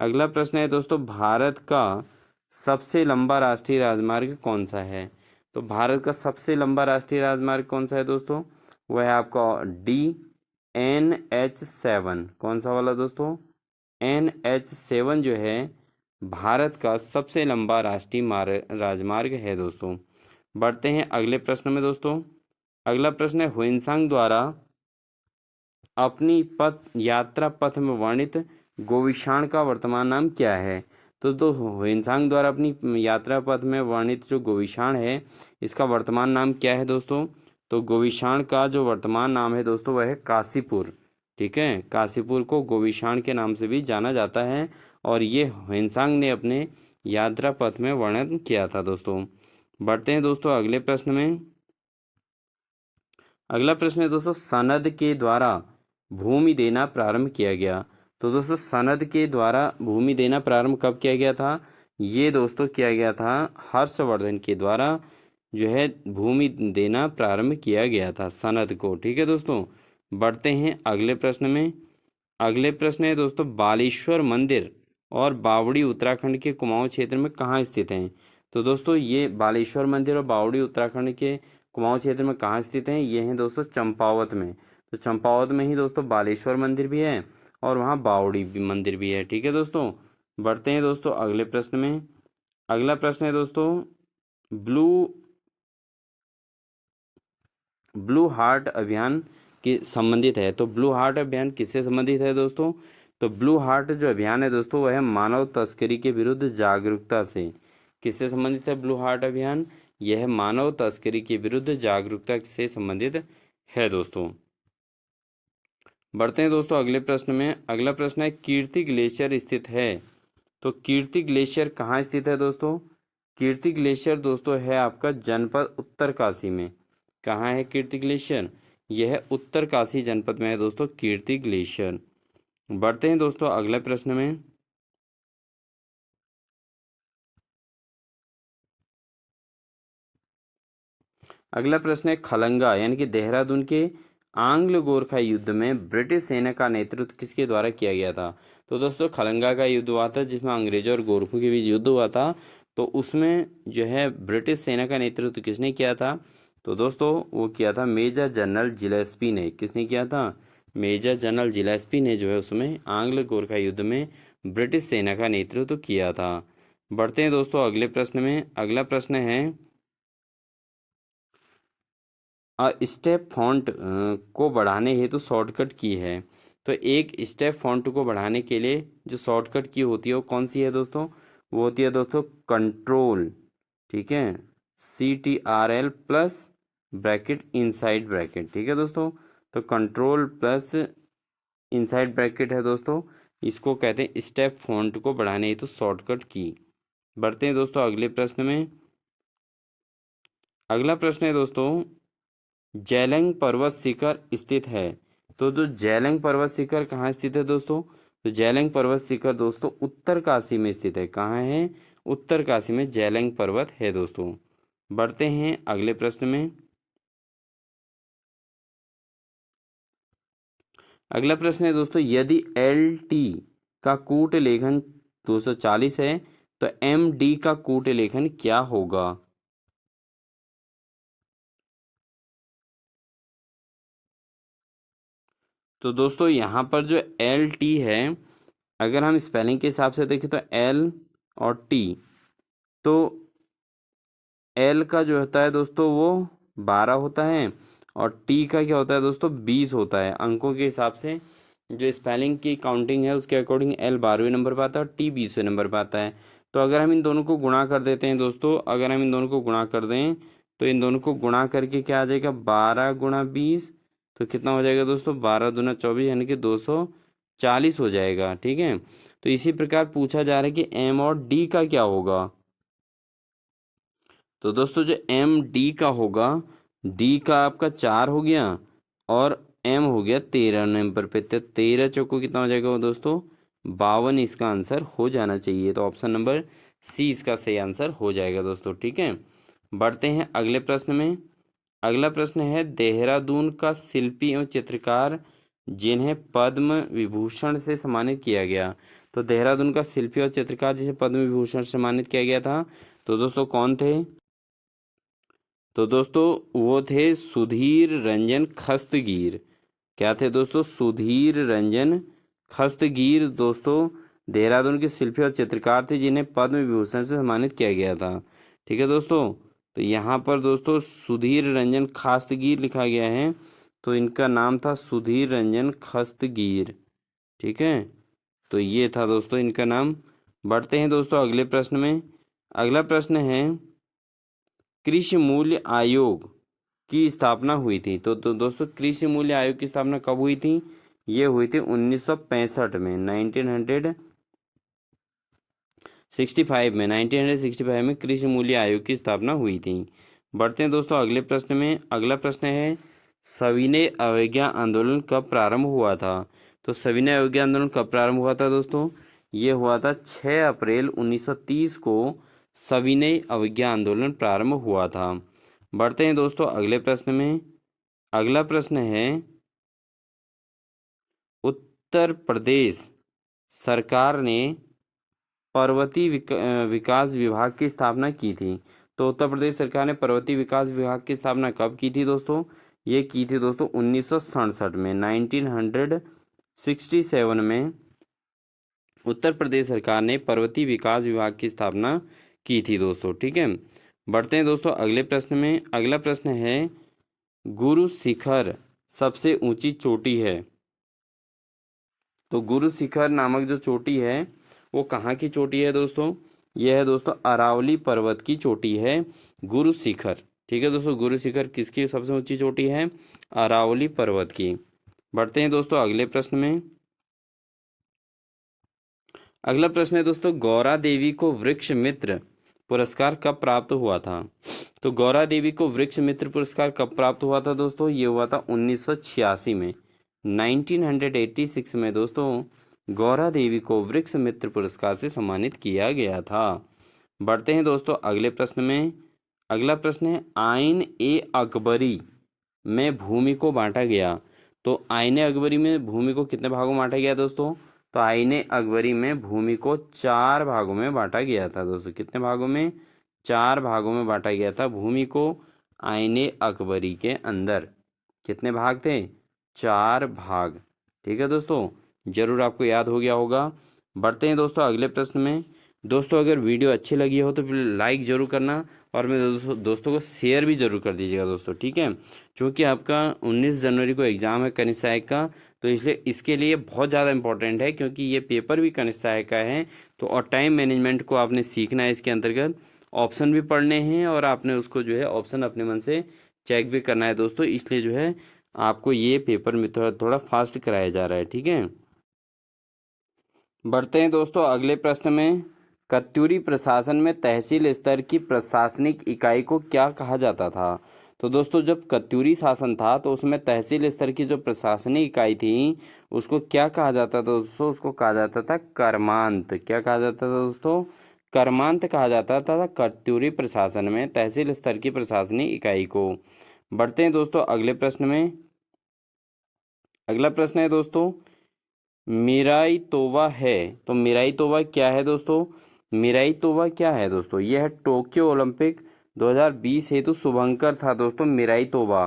अगला प्रश्न है दोस्तों, भारत का सबसे लंबा राष्ट्रीय राजमार्ग कौन सा है? तो भारत का सबसे लंबा राष्ट्रीय राजमार्ग कौन सा है दोस्तों? वह है आपका NH7। कौन सा वाला दोस्तों? NH7 जो है भारत का सबसे लंबा राष्ट्रीय राजमार्ग है दोस्तों। बढ़ते हैं अगले प्रश्न में दोस्तों। अगला प्रश्न है ह्वेनसांग द्वारा अपनी पथ यात्रा पथ में वर्णित गोविषाण का वर्तमान नाम क्या है? तो ह्वेनसांग द्वारा अपनी यात्रा पथ में वर्णित जो गोविषाण है इसका वर्तमान नाम क्या है दोस्तों? तो गोविषाण का जो वर्तमान नाम है दोस्तों वह है काशीपुर। ठीक है, काशीपुर को गोविषाण के नाम से भी जाना जाता है, और ये ह्वेनसांग ने अपने यात्रा पथ में वर्णन किया था दोस्तों। बढ़ते हैं दोस्तों अगले प्रश्न में। अगला प्रश्न है दोस्तों, सनद के द्वारा भूमि देना प्रारंभ किया गया। तो दोस्तों सनद के द्वारा भूमि देना प्रारंभ कब किया गया था? ये दोस्तों किया गया था हर्षवर्धन के द्वारा जो है भूमि देना प्रारंभ किया गया था सनद को। ठीक है दोस्तों। बढ़ते हैं अगले प्रश्न में। अगले प्रश्न है दोस्तों, बालेश्वर मंदिर और बावड़ी उत्तराखंड के कुमाऊं क्षेत्र में कहाँ स्थित हैं? तो दोस्तों ये बालेश्वर मंदिर और बावड़ी उत्तराखंड के कुमाऊं क्षेत्र में कहाँ स्थित हैं? ये हैं दोस्तों चंपावत में। तो चंपावत में ही दोस्तों बालेश्वर मंदिर भी है और वहाँ बावड़ी भी मंदिर भी है। ठीक है दोस्तों। बढ़ते हैं दोस्तों अगले प्रश्न में। अगला प्रश्न है दोस्तों, ब्लू ब्लू हार्ट अभियान के संबंधित है। तो ब्लू हार्ट अभियान किससे संबंधित है दोस्तों? तो ब्लू हार्ट जो अभियान है दोस्तों वह मानव तस्करी के विरुद्ध जागरूकता से, किससे संबंधित है ब्लू हार्ट अभियान? यह मानव तस्करी के विरुद्ध जागरूकता से संबंधित है दोस्तों। बढ़ते हैं दोस्तों अगले प्रश्न में। अगला प्रश्न है कीर्ति ग्लेशियर स्थित है। तो कीर्ति ग्लेशियर कहाँ स्थित है दोस्तों? कीर्ति ग्लेशियर दोस्तों है आपका जनपद उत्तरकाशी में। कहाँ है कीर्ति ग्लेशियर? यह उत्तरकाशी जनपद में है दोस्तों कीर्ति ग्लेशियर। बढ़ते हैं दोस्तों अगले प्रश्न में। अगला प्रश्न है खलंगा यानी कि देहरादून के आंग्ल गोरखा युद्ध में ब्रिटिश सेना का नेतृत्व किसके द्वारा किया गया था? तो दोस्तों खलंगा का युद्ध हुआ था जिसमें अंग्रेजों और गोरखों के बीच युद्ध हुआ था। तो उसमें जो है ब्रिटिश सेना का नेतृत्व किसने किया था? तो दोस्तों वो किया था मेजर जनरल जिलेस्पी ने। किसने किया था? मेजर जनरल जिलेस्पी ने जो है उसमें आंग्ल गोरखा युद्ध में ब्रिटिश सेना का नेतृत्व किया था। बढ़ते हैं दोस्तों अगले प्रश्न में। अगला प्रश्न है स्टेप फॉन्ट को बढ़ाने हेतु शॉर्टकट की है। तो एक स्टेप फॉन्ट को बढ़ाने के लिए जो शॉर्टकट की होती है वो कौन सी है दोस्तों? वो होती है दोस्तों कंट्रोल, ठीक है, CTRL plus bracket inside bracket, ठीक है दोस्तों। तो कंट्रोल प्लस इनसाइड ब्रैकेट है दोस्तों, इसको कहते हैं स्टेप फॉन्ट को बढ़ाने हेतु शॉर्टकट की। बढ़ते हैं दोस्तों अगले प्रश्न में। अगला प्रश्न है दोस्तों जेलेंग पर्वत शिखर स्थित है। तो जो जेलेंग पर्वत शिखर कहाँ स्थित है दोस्तों? तो जेलेंग पर्वत शिखर दोस्तों उत्तरकाशी में स्थित है। कहाँ है? उत्तरकाशी में जेलेंग पर्वत है दोस्तों। बढ़ते हैं अगले प्रश्न में। अगला प्रश्न है दोस्तों यदि LT का कूट लेखन 240 है तो MD का कूट लेखन क्या होगा? तो दोस्तों यहाँ पर जो LT है, अगर हम स्पेलिंग के हिसाब से देखें तो L और T, तो L का जो होता है दोस्तों वो 12 होता है और T का क्या होता है दोस्तों 20 होता है। अंकों के हिसाब से जो स्पेलिंग की काउंटिंग है उसके अकॉर्डिंग L 12वें नंबर पर आता है और T 20वें नंबर पर आता है। तो अगर हम इन दोनों को गुणा कर देते हैं दोस्तों, अगर हम इन दोनों को गुणा कर दें तो इन दोनों को गुणा करके क्या आ जाएगा 12 गुणा 20, तो कितना हो जाएगा दोस्तों 12 दूना 24 यानी कि 240 हो जाएगा, ठीक है। तो इसी प्रकार पूछा जा रहा है कि M और D का क्या होगा। तो दोस्तों जो MD का होगा, D का आपका 4 हो गया और M हो गया 13 नंबर पे। तो 13 चौको कितना हो जाएगा वो दोस्तों 52 इसका आंसर हो जाना चाहिए। तो ऑप्शन नंबर C इसका सही आंसर हो जाएगा दोस्तों, ठीक है। बढ़ते हैं अगले प्रश्न में। अगला प्रश्न है देहरादून का शिल्पी एवं चित्रकार जिन्हें पद्म विभूषण से सम्मानित किया गया। तो देहरादून का शिल्पी और चित्रकार जिसे पद्म विभूषण से सम्मानित किया गया था, तो दोस्तों कौन थे? तो दोस्तों वो थे सुधीर रंजन खस्तगीर। क्या थे दोस्तों? सुधीर रंजन खस्तगीर दोस्तों देहरादून के शिल्पी और चित्रकार थे जिन्हें पद्म विभूषण से सम्मानित किया गया था, ठीक है दोस्तों। तो यहाँ पर दोस्तों सुधीर रंजन खास्तगीर लिखा गया है, तो इनका नाम था सुधीर रंजन खस्तगीर, ठीक है। तो ये था दोस्तों इनका नाम। बढ़ते हैं दोस्तों अगले प्रश्न में। अगला प्रश्न है कृषि मूल्य आयोग की स्थापना हुई थी। तो दोस्तों कृषि मूल्य आयोग की स्थापना कब हुई थी? ये हुई थी 1965 में, 1965 में कृषि मूल्य आयोग की स्थापना हुई थी। बढ़ते हैं दोस्तों अगले प्रश्न में। अगला प्रश्न है सविनय अवज्ञा आंदोलन कब प्रारंभ हुआ था? तो सविनय अवज्ञा आंदोलन कब प्रारंभ हुआ था दोस्तों? ये हुआ था 6 अप्रैल 1930 को सविनय अवज्ञा आंदोलन प्रारंभ हुआ था। बढ़ते हैं दोस्तों अगले प्रश्न में। अगला प्रश्न है उत्तर प्रदेश सरकार ने पर्वतीय विकास विभाग की स्थापना की थी। तो उत्तर प्रदेश सरकार ने पर्वतीय विकास विभाग की स्थापना कब की थी दोस्तों? ये की थी दोस्तों 1967 में, 1967 में उत्तर प्रदेश सरकार ने पर्वतीय विकास विभाग की स्थापना की थी दोस्तों, ठीक है। बढ़ते हैं दोस्तों अगले प्रश्न में। अगला प्रश्न है गुरु शिखर सबसे ऊंची चोटी है? तो गुरु शिखर नामक जो चोटी है वो कहाँ की चोटी है दोस्तों? यह है दोस्तों अरावली पर्वत की चोटी है गुरु शिखर। ठीक है दोस्तों, गुरु शिखर किसकी सबसे ऊंची चोटी है? अरावली पर्वत की। बढ़ते हैं दोस्तों अगले प्रश्न में। अगला प्रश्न है दोस्तों, गौरा देवी को वृक्ष मित्र पुरस्कार कब प्राप्त हुआ था? तो गौरा देवी को वृक्ष मित्र पुरस्कार कब प्राप्त हुआ था दोस्तों? ये हुआ था 1986 में, 1986 में दोस्तों गौरा देवी को वृक्ष मित्र पुरस्कार से सम्मानित किया गया था। बढ़ते हैं दोस्तों अगले प्रश्न में। अगला प्रश्न है, आइन ए अकबरी में भूमि को बांटा गया। तो आइन ए अकबरी में भूमि को कितने भागों में बांटा गया दोस्तों? तो आइन ए अकबरी में भूमि को 4 भागों में बांटा गया था दोस्तों। कितने भागों में? 4 भागों में बांटा गया था भूमि को आइन ए अकबरी के अंदर। कितने भाग थे? 4 भाग। ठीक है दोस्तों, जरूर आपको याद हो गया होगा। बढ़ते हैं दोस्तों अगले प्रश्न में। दोस्तों अगर वीडियो अच्छी लगी हो तो फिर लाइक ज़रूर करना और मेरे दोस्तों को शेयर भी ज़रूर कर दीजिएगा दोस्तों। ठीक है, क्योंकि आपका 19 जनवरी को एग्ज़ाम है कनिष्ठ सहायक का, तो इसलिए इसके लिए बहुत ज़्यादा इंपॉर्टेंट है, क्योंकि ये पेपर भी कनिष्ठ सहायक का है। तो और टाइम मैनेजमेंट को आपने सीखना है। इसके अंतर्गत ऑप्शन भी पढ़ने हैं और आपने उसको जो है ऑप्शन अपने मन से चेक भी करना है दोस्तों। इसलिए जो है आपको ये पेपर में थोड़ा थोड़ा फास्ट कराया जा रहा है। ठीक है, बढ़ते हैं दोस्तों अगले प्रश्न में। कत्यूरी प्रशासन में तहसील स्तर की प्रशासनिक इकाई को क्या कहा जाता था? तो दोस्तों जब कत्यूरी शासन था तो उसमें तहसील स्तर की जो प्रशासनिक इकाई थी उसको क्या कहा जाता था दोस्तों? उसको कहा जाता था कर्मांत। क्या कहा जाता था दोस्तों? कर्मांत कहा जाता था कत्यूरी प्रशासन में तहसील स्तर की प्रशासनिक इकाई को। बढ़ते हैं दोस्तों अगले प्रश्न में। अगला प्रश्न है दोस्तों, मिराई तोबा है। तो मिराई तोबा क्या है दोस्तों? मिराई तोबा क्या है दोस्तों? यह है टोक्यो ओलंपिक 2020 हेतु शुभंकर था दोस्तों। मिराई तोबा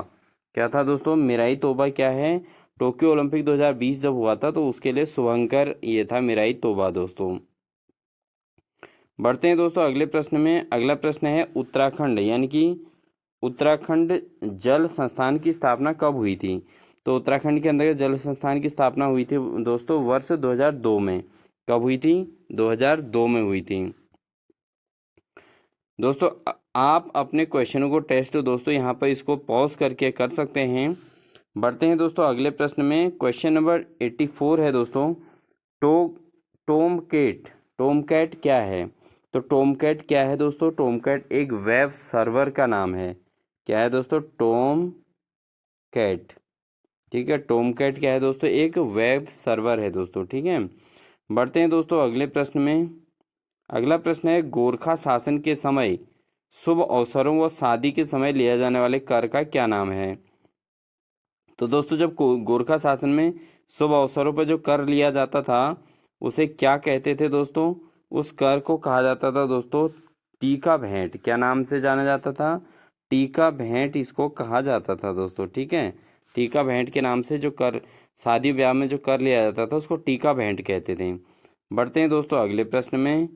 क्या था दोस्तों? मिराई तोबा क्या है? टोक्यो ओलंपिक 2020 जब हुआ था तो उसके लिए शुभंकर ये था मिराई तोबा दोस्तों। बढ़ते हैं दोस्तों अगले प्रश्न में। अगला प्रश्न है, उत्तराखंड यानी कि उत्तराखंड जल संस्थान की स्थापना कब हुई थी? तो उत्तराखंड के अंदर जल संस्थान की स्थापना हुई थी दोस्तों वर्ष 2002 में। कब हुई थी? 2002 में हुई थी दोस्तों। आप अपने क्वेश्चनों को टेस्ट दोस्तों यहाँ पर इसको पॉज करके कर सकते हैं। बढ़ते हैं दोस्तों अगले प्रश्न में। क्वेश्चन नंबर 84 है दोस्तों, टो टोमकैट। टोमकैट क्या है? तो टोमकैट क्या है दोस्तों? टोमकैट एक वेब सर्वर का नाम है। क्या है दोस्तों? टोमकैट। ठीक है, टोमकैट क्या है दोस्तों? एक वेब सर्वर है दोस्तों। ठीक है, बढ़ते हैं दोस्तों अगले प्रश्न में। अगला प्रश्न है, गोरखा शासन के समय शुभ अवसरों व शादी के समय लिया जाने वाले कर का क्या नाम है? तो दोस्तों जब गोरखा शासन में शुभ अवसरों पर जो कर लिया जाता था उसे क्या कहते थे दोस्तों? उस कर को कहा जाता था दोस्तों टीका भेंट। क्या नाम से जाना जाता था? टीका भेंट इसको कहा जाता था दोस्तों। ठीक है, टीका भेंट के नाम से जो कर शादी ब्याह में जो कर लिया जाता था उसको टीका भेंट कहते थे। बढ़ते हैं दोस्तों अगले प्रश्न में।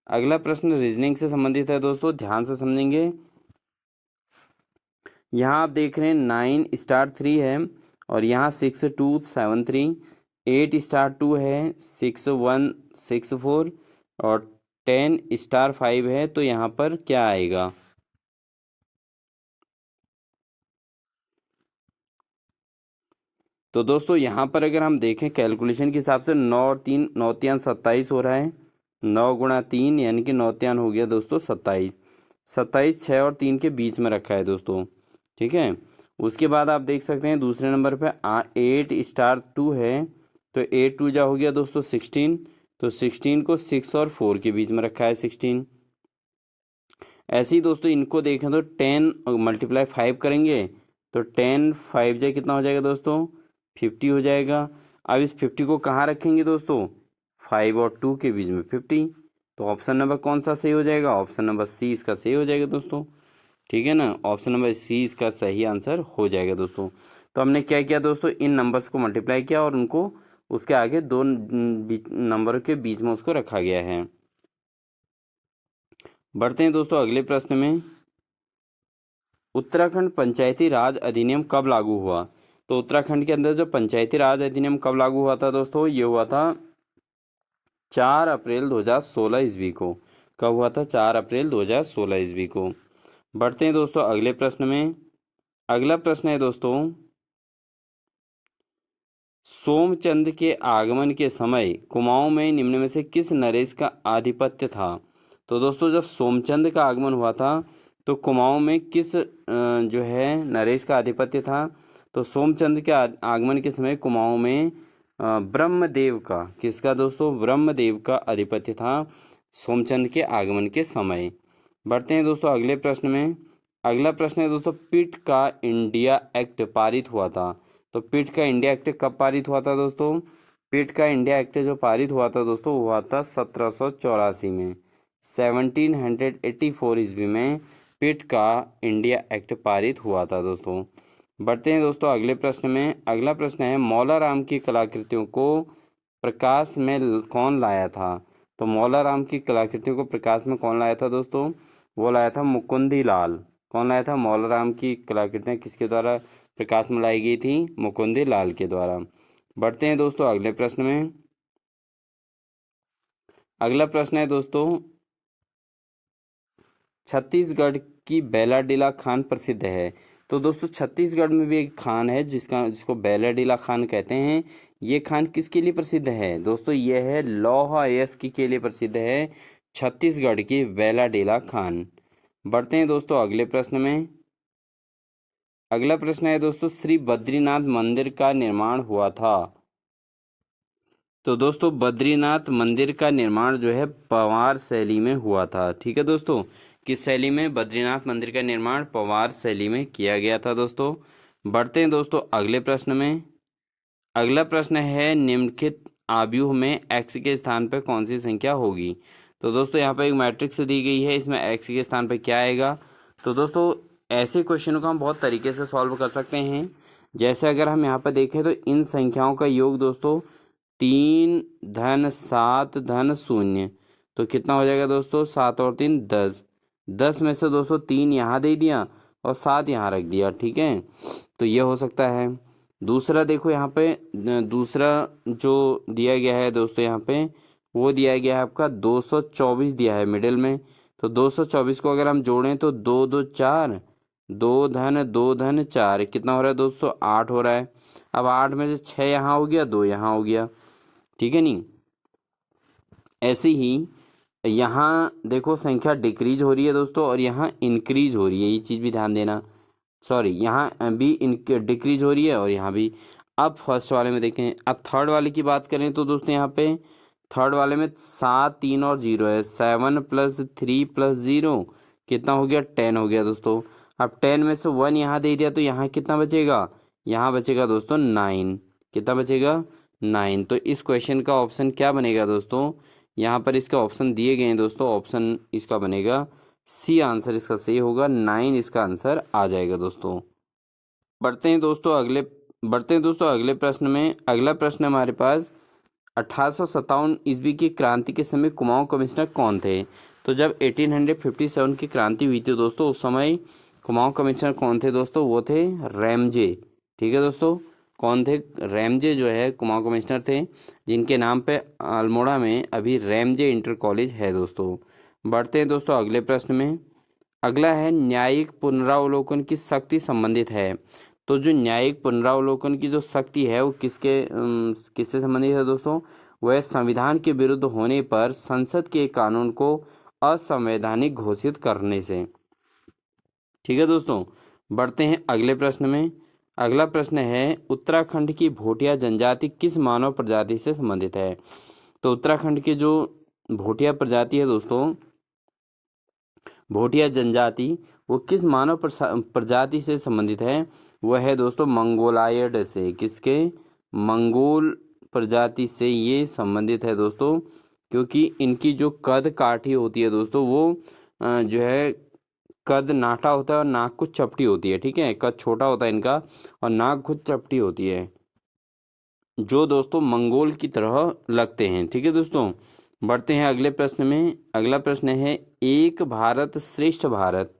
अगला प्रश्न रीजनिंग से संबंधित है दोस्तों, ध्यान से समझेंगे। यहाँ आप देख रहे हैं 9*3 है और यहाँ 6273, 8*2 है, 6164 और 10*5 है। तो यहाँ पर क्या आएगा? तो दोस्तों यहाँ पर अगर हम देखें कैलकुलेशन के हिसाब से 9 और 3, 9 27 हो रहा है। 9 गुणा 3 यानी कि 9 हो गया दोस्तों 27। 27 6 और 3 के बीच में रखा है दोस्तों। ठीक है, उसके बाद आप देख सकते हैं दूसरे नंबर पे 8*2 है। तो 8 2 जा हो गया दोस्तों 16। तो 16 को 6 और 4 के बीच में रखा है 16। ऐसे ही दोस्तों इनको देखें तो 10 × 5 करेंगे तो 10 5 जा कितना हो जाएगा दोस्तों? 50 हो जाएगा। अब इस 50 को कहाँ रखेंगे दोस्तों? 5 और 2 के बीच में 50। तो ऑप्शन नंबर कौन सा सही हो जाएगा? ऑप्शन नंबर सी इसका सही हो जाएगा दोस्तों। ठीक है ना, ऑप्शन नंबर सी इसका सही आंसर हो जाएगा दोस्तों। तो हमने क्या किया दोस्तों? इन नंबर्स को मल्टीप्लाई किया और उनको उसके आगे दो नंबर के बीच में उसको रखा गया है। बढ़ते हैं दोस्तों अगले प्रश्न में। उत्तराखंड पंचायती राज अधिनियम कब लागू हुआ? तो उत्तराखंड के अंदर जो पंचायती राज अधिनियम कब लागू हुआ था दोस्तों? ये हुआ था 4 अप्रैल 2016 ईस्वी को। कब हुआ था? 4 अप्रैल 2016 ईस्वी को। बढ़ते हैं दोस्तों अगले प्रश्न में। अगला प्रश्न है दोस्तों, सोमचंद के आगमन के समय कुमाऊं में निम्न में से किस नरेश का आधिपत्य था? तो दोस्तों जब सोमचंद का आगमन हुआ था तो कुमाऊं में किस जो है नरेश का आधिपत्य था? तो सोमचंद के आगमन के समय कुमाऊं में ब्रह्मदेव का, किसका दोस्तों? ब्रह्मदेव का आधिपत्य था सोमचंद के आगमन के समय। बढ़ते हैं दोस्तों अगले प्रश्न में। अगला प्रश्न है दोस्तों, पिट का इंडिया एक्ट पारित हुआ था। तो पिट का इंडिया एक्ट कब पारित हुआ था दोस्तों? पिट का इंडिया एक्ट जो पारित हुआ था दोस्तों हुआ था 1784 में। 1784 ईस्वी में पिट का इंडिया एक्ट पारित हुआ था दोस्तों। बढ़ते हैं दोस्तों अगले प्रश्न में। अगला प्रश्न है, मौला राम की कलाकृतियों को प्रकाश में कौन लाया था? तो मौला राम की कलाकृतियों को प्रकाश में कौन लाया था दोस्तों? वो लाया था मुकुंदी लाल। कौन लाया था? मौला राम की कलाकृतियाँ किसके द्वारा प्रकाश में लाई गई थी? मुकुंदी लाल के द्वारा। बढ़ते हैं दोस्तों अगले प्रश्न में। अगला प्रश्न है दोस्तों, छत्तीसगढ़ की बैलाडीला खान प्रसिद्ध है। तो दोस्तों छत्तीसगढ़ में भी एक खान है जिसको बैलाडीला खान कहते हैं। ये खान किसके लिए प्रसिद्ध है दोस्तों? ये है लौह अयस्क के लिए प्रसिद्ध है छत्तीसगढ़ की बैलाडीला खान। बढ़ते हैं दोस्तों अगले प्रश्न में। अगला प्रश्न है दोस्तों, श्री बद्रीनाथ मंदिर का निर्माण हुआ था। तो दोस्तों बद्रीनाथ मंदिर का निर्माण जो है पवार शैली में हुआ था। ठीक है दोस्तों, किस शैली में? बद्रीनाथ मंदिर का निर्माण पवार शैली में किया गया था दोस्तों। बढ़ते हैं दोस्तों अगले प्रश्न में। अगला प्रश्न है, निम्नलिखित आव्यूह में x के स्थान पर कौन सी संख्या होगी? तो दोस्तों यहाँ पर एक मैट्रिक्स दी गई है, इसमें x के स्थान पर क्या आएगा? तो दोस्तों ऐसे क्वेश्चनों को हम बहुत तरीके से सॉल्व कर सकते हैं। जैसे अगर हम यहाँ पर देखें तो इन संख्याओं का योग दोस्तों 3 धन 7 धन 0, तो कितना हो जाएगा दोस्तों? 7 और 3 10। 10 में से दोस्तों 3 यहाँ दे दिया और 7 यहाँ रख दिया। ठीक है, तो ये हो सकता है। दूसरा देखो यहाँ पे, दूसरा जो दिया गया है दोस्तों यहाँ पे वो दिया गया है आपका 224 दिया है मिडिल में। तो 224 को अगर हम जोड़ें तो 2 2 4, 2 धन 4, कितना हो रहा है दोस्तों? 8 हो रहा है। अब 8 में से 6 यहाँ हो गया, 2 यहाँ हो गया। ठीक है नहीं? ऐसे ही यहाँ देखो संख्या डिक्रीज हो रही है दोस्तों और यहाँ इंक्रीज हो रही है, ये चीज़ भी ध्यान देना। सॉरी, यहाँ भी डिक्रीज हो रही है और यहाँ भी। अब फर्स्ट वाले में देखें। अब थर्ड वाले की बात करें तो दोस्तों यहाँ पे थर्ड वाले में 7 3 और 0 है। 7 + 3 + 0 कितना हो गया? 10 हो गया दोस्तों। अब 10 में से 1 यहाँ दे दिया तो यहाँ कितना बचेगा? यहाँ बचेगा दोस्तों 9। कितना बचेगा? 9। तो इस क्वेश्चन का ऑप्शन क्या बनेगा दोस्तों? यहाँ पर इसका ऑप्शन दिए गए हैं दोस्तों, ऑप्शन इसका बनेगा सी। आंसर इसका सही होगा, 9 इसका आंसर आ जाएगा दोस्तों। बढ़ते हैं दोस्तों अगले प्रश्न में। अगला प्रश्न हमारे पास, 1857 ईस्वी की क्रांति के समय कुमाऊं कमिश्नर कौन थे? तो जब 1857 की क्रांति हुई थी दोस्तों उस समय कुमाऊं कमिश्नर कौन थे दोस्तों? वो थे रैमजे। ठीक है दोस्तों, कौन थे? रैमजे जो है कुमाऊं कमिश्नर थे, जिनके नाम पे अल्मोड़ा में अभी रैमजे इंटर कॉलेज है दोस्तों। बढ़ते हैं दोस्तों अगले प्रश्न में। अगला है, न्यायिक पुनरावलोकन की शक्ति संबंधित है। तो जो न्यायिक पुनरावलोकन की जो शक्ति है वो किससे संबंधित है दोस्तों? वह संविधान के विरुद्ध होने पर संसद के कानून को असंवैधानिक घोषित करने से। ठीक है दोस्तों, बढ़ते हैं अगले प्रश्न में। अगला प्रश्न है, उत्तराखंड की भोटिया जनजाति किस मानव प्रजाति से संबंधित है? तो उत्तराखंड की जो भोटिया प्रजाति है दोस्तों, भोटिया जनजाति, वो किस मानव प्रजाति से संबंधित है? वह है दोस्तों मंगोलायड से। किसके? मंगोल प्रजाति से ये संबंधित है दोस्तों, क्योंकि इनकी जो कद काठी होती है दोस्तों वो जो है कद नाटा होता है और नाक कुछ चपटी होती है। ठीक है, कद छोटा होता है इनका और नाक खुद चपटी होती है, जो दोस्तों मंगोल की तरह लगते हैं। ठीक है दोस्तों, बढ़ते हैं अगले प्रश्न में। अगला प्रश्न है, एक भारत श्रेष्ठ भारत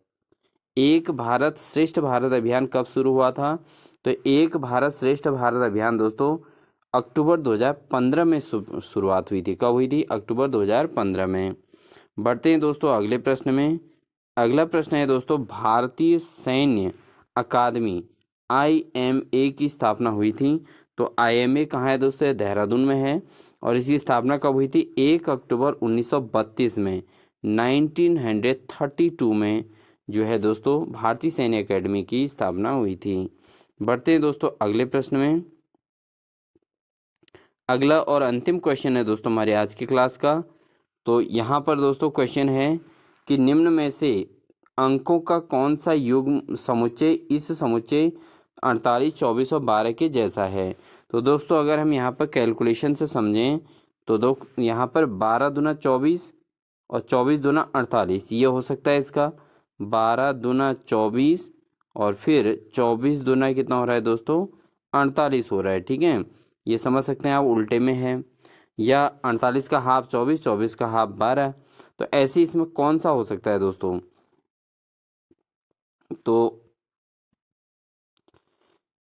एक भारत श्रेष्ठ भारत अभियान कब शुरू हुआ था? तो एक भारत श्रेष्ठ भारत अभियान दोस्तों अक्टूबर 2015 में शुरुआत हुई थी। कब हुई थी? अक्टूबर 2015 में। बढ़ते हैं दोस्तों अगले प्रश्न में। अगला प्रश्न है दोस्तों, भारतीय सैन्य अकादमी IMA की स्थापना हुई थी। तो IMA कहाँ है दोस्तों? ये देहरादून में है। और इसकी स्थापना कब हुई थी? 1 अक्टूबर 1932 में, 1932 में जो है दोस्तों भारतीय सैन्य अकेडमी की स्थापना हुई थी। बढ़ते हैं दोस्तों अगले प्रश्न में। अगला और अंतिम क्वेश्चन है दोस्तों हमारे आज की क्लास का। तो यहाँ पर दोस्तों क्वेश्चन है कि निम्न में से अंकों का कौन सा युग्म समुच्चय इस समुच्चय 48, 24 और 12 के जैसा है? तो दोस्तों अगर हम यहाँ पर कैलकुलेशन से समझें तो यहाँ पर 12 दूना 24 और 24 दूना 48 ये हो सकता है इसका। 12 दूना 24 और फिर 24 दूना कितना हो रहा है दोस्तों? 48 हो रहा है। ठीक है, ये समझ सकते हैं आप, उल्टे में है। या 48 का हाफ 24, 24 का हाफ 12। तो ऐसे इसमें कौन सा हो सकता है दोस्तों? तो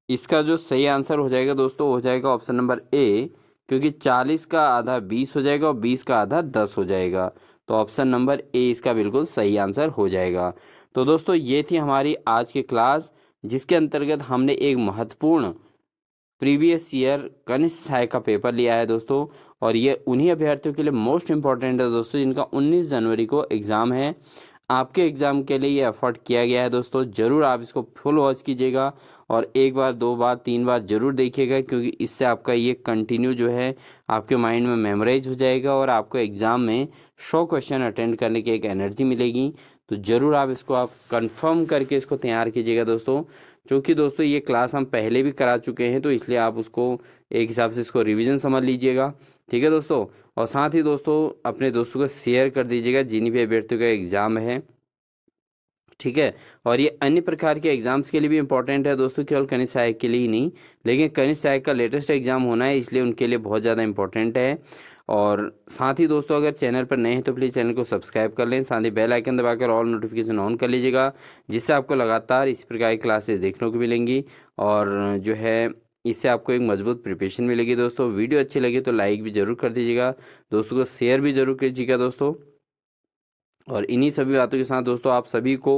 इसका जो सही आंसर हो जाएगा दोस्तों हो जाएगा ऑप्शन नंबर ए, क्योंकि 40 का आधा 20 हो जाएगा और 20 का आधा 10 हो जाएगा। तो ऑप्शन नंबर ए इसका बिल्कुल सही आंसर हो जाएगा। तो दोस्तों ये थी हमारी आज की क्लास, जिसके अंतर्गत हमने एक महत्वपूर्ण प्रीवियस ईयर कनिष्ठ सहायक का पेपर लिया है दोस्तों। और ये उन्हीं अभ्यर्थियों के लिए मोस्ट इम्पॉर्टेंट है दोस्तों जिनका 19 जनवरी को एग्ज़ाम है। आपके एग्ज़ाम के लिए ये एफर्ट किया गया है दोस्तों। ज़रूर आप इसको फुल वॉच कीजिएगा और एक बार, दो बार, तीन बार ज़रूर देखिएगा, क्योंकि इससे आपका ये कंटिन्यू जो है आपके माइंड में मेमोराइज हो जाएगा और आपको एग्ज़ाम में 100 क्वेश्चन अटेंड करने की एक एनर्जी मिलेगी। तो ज़रूर आप इसको आप कंफर्म करके इसको तैयार कीजिएगा दोस्तों। क्योंकि दोस्तों ये क्लास हम पहले भी करा चुके हैं, तो इसलिए आप उसको एक हिसाब से इसको रिवीजन समझ लीजिएगा। ठीक है दोस्तों, और साथ ही दोस्तों अपने दोस्तों को शेयर कर दीजिएगा जिन्हीं भी अभ्यर्थियों का एग्ज़ाम है। ठीक है, और ये अन्य प्रकार के एग्जाम्स के लिए भी इम्पोर्टेंट है दोस्तों, केवल कनिष्ठ सहायक के लिए ही नहीं, लेकिन कनिष्ठ सहायक का लेटेस्ट एग्जाम होना है इसलिए उनके लिए बहुत ज़्यादा इंपॉर्टेंट है। और साथ ही दोस्तों अगर चैनल पर नए हैं तो प्लीज़ चैनल को सब्सक्राइब कर लें, साथ ही बेल आइकन दबाकर ऑल नोटिफिकेशन ऑन कर लीजिएगा, जिससे आपको लगातार इस प्रकार की क्लासेस देखने को मिलेंगी और जो है इससे आपको एक मजबूत प्रिपरेशन मिलेगी दोस्तों। वीडियो अच्छी लगी तो लाइक भी ज़रूर कर दीजिएगा, दोस्तों को शेयर भी ज़रूर कीजिएगा दोस्तों। और इन्हीं सभी बातों के साथ दोस्तों आप सभी को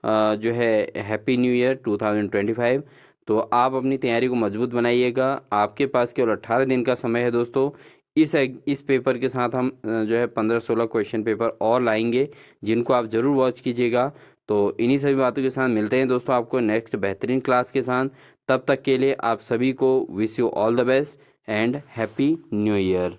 जो है हैप्पी न्यू ईयर 2025। तो आप अपनी तैयारी को मजबूत बनाइएगा। आपके पास केवल 18 दिन का समय है दोस्तों। इस पेपर के साथ हम जो है 15-16 क्वेश्चन पेपर और लाएंगे, जिनको आप ज़रूर वॉच कीजिएगा। तो इन्हीं सभी बातों के साथ मिलते हैं दोस्तों आपको नेक्स्ट बेहतरीन क्लास के साथ। तब तक के लिए आप सभी को wish you all the best and happy new year.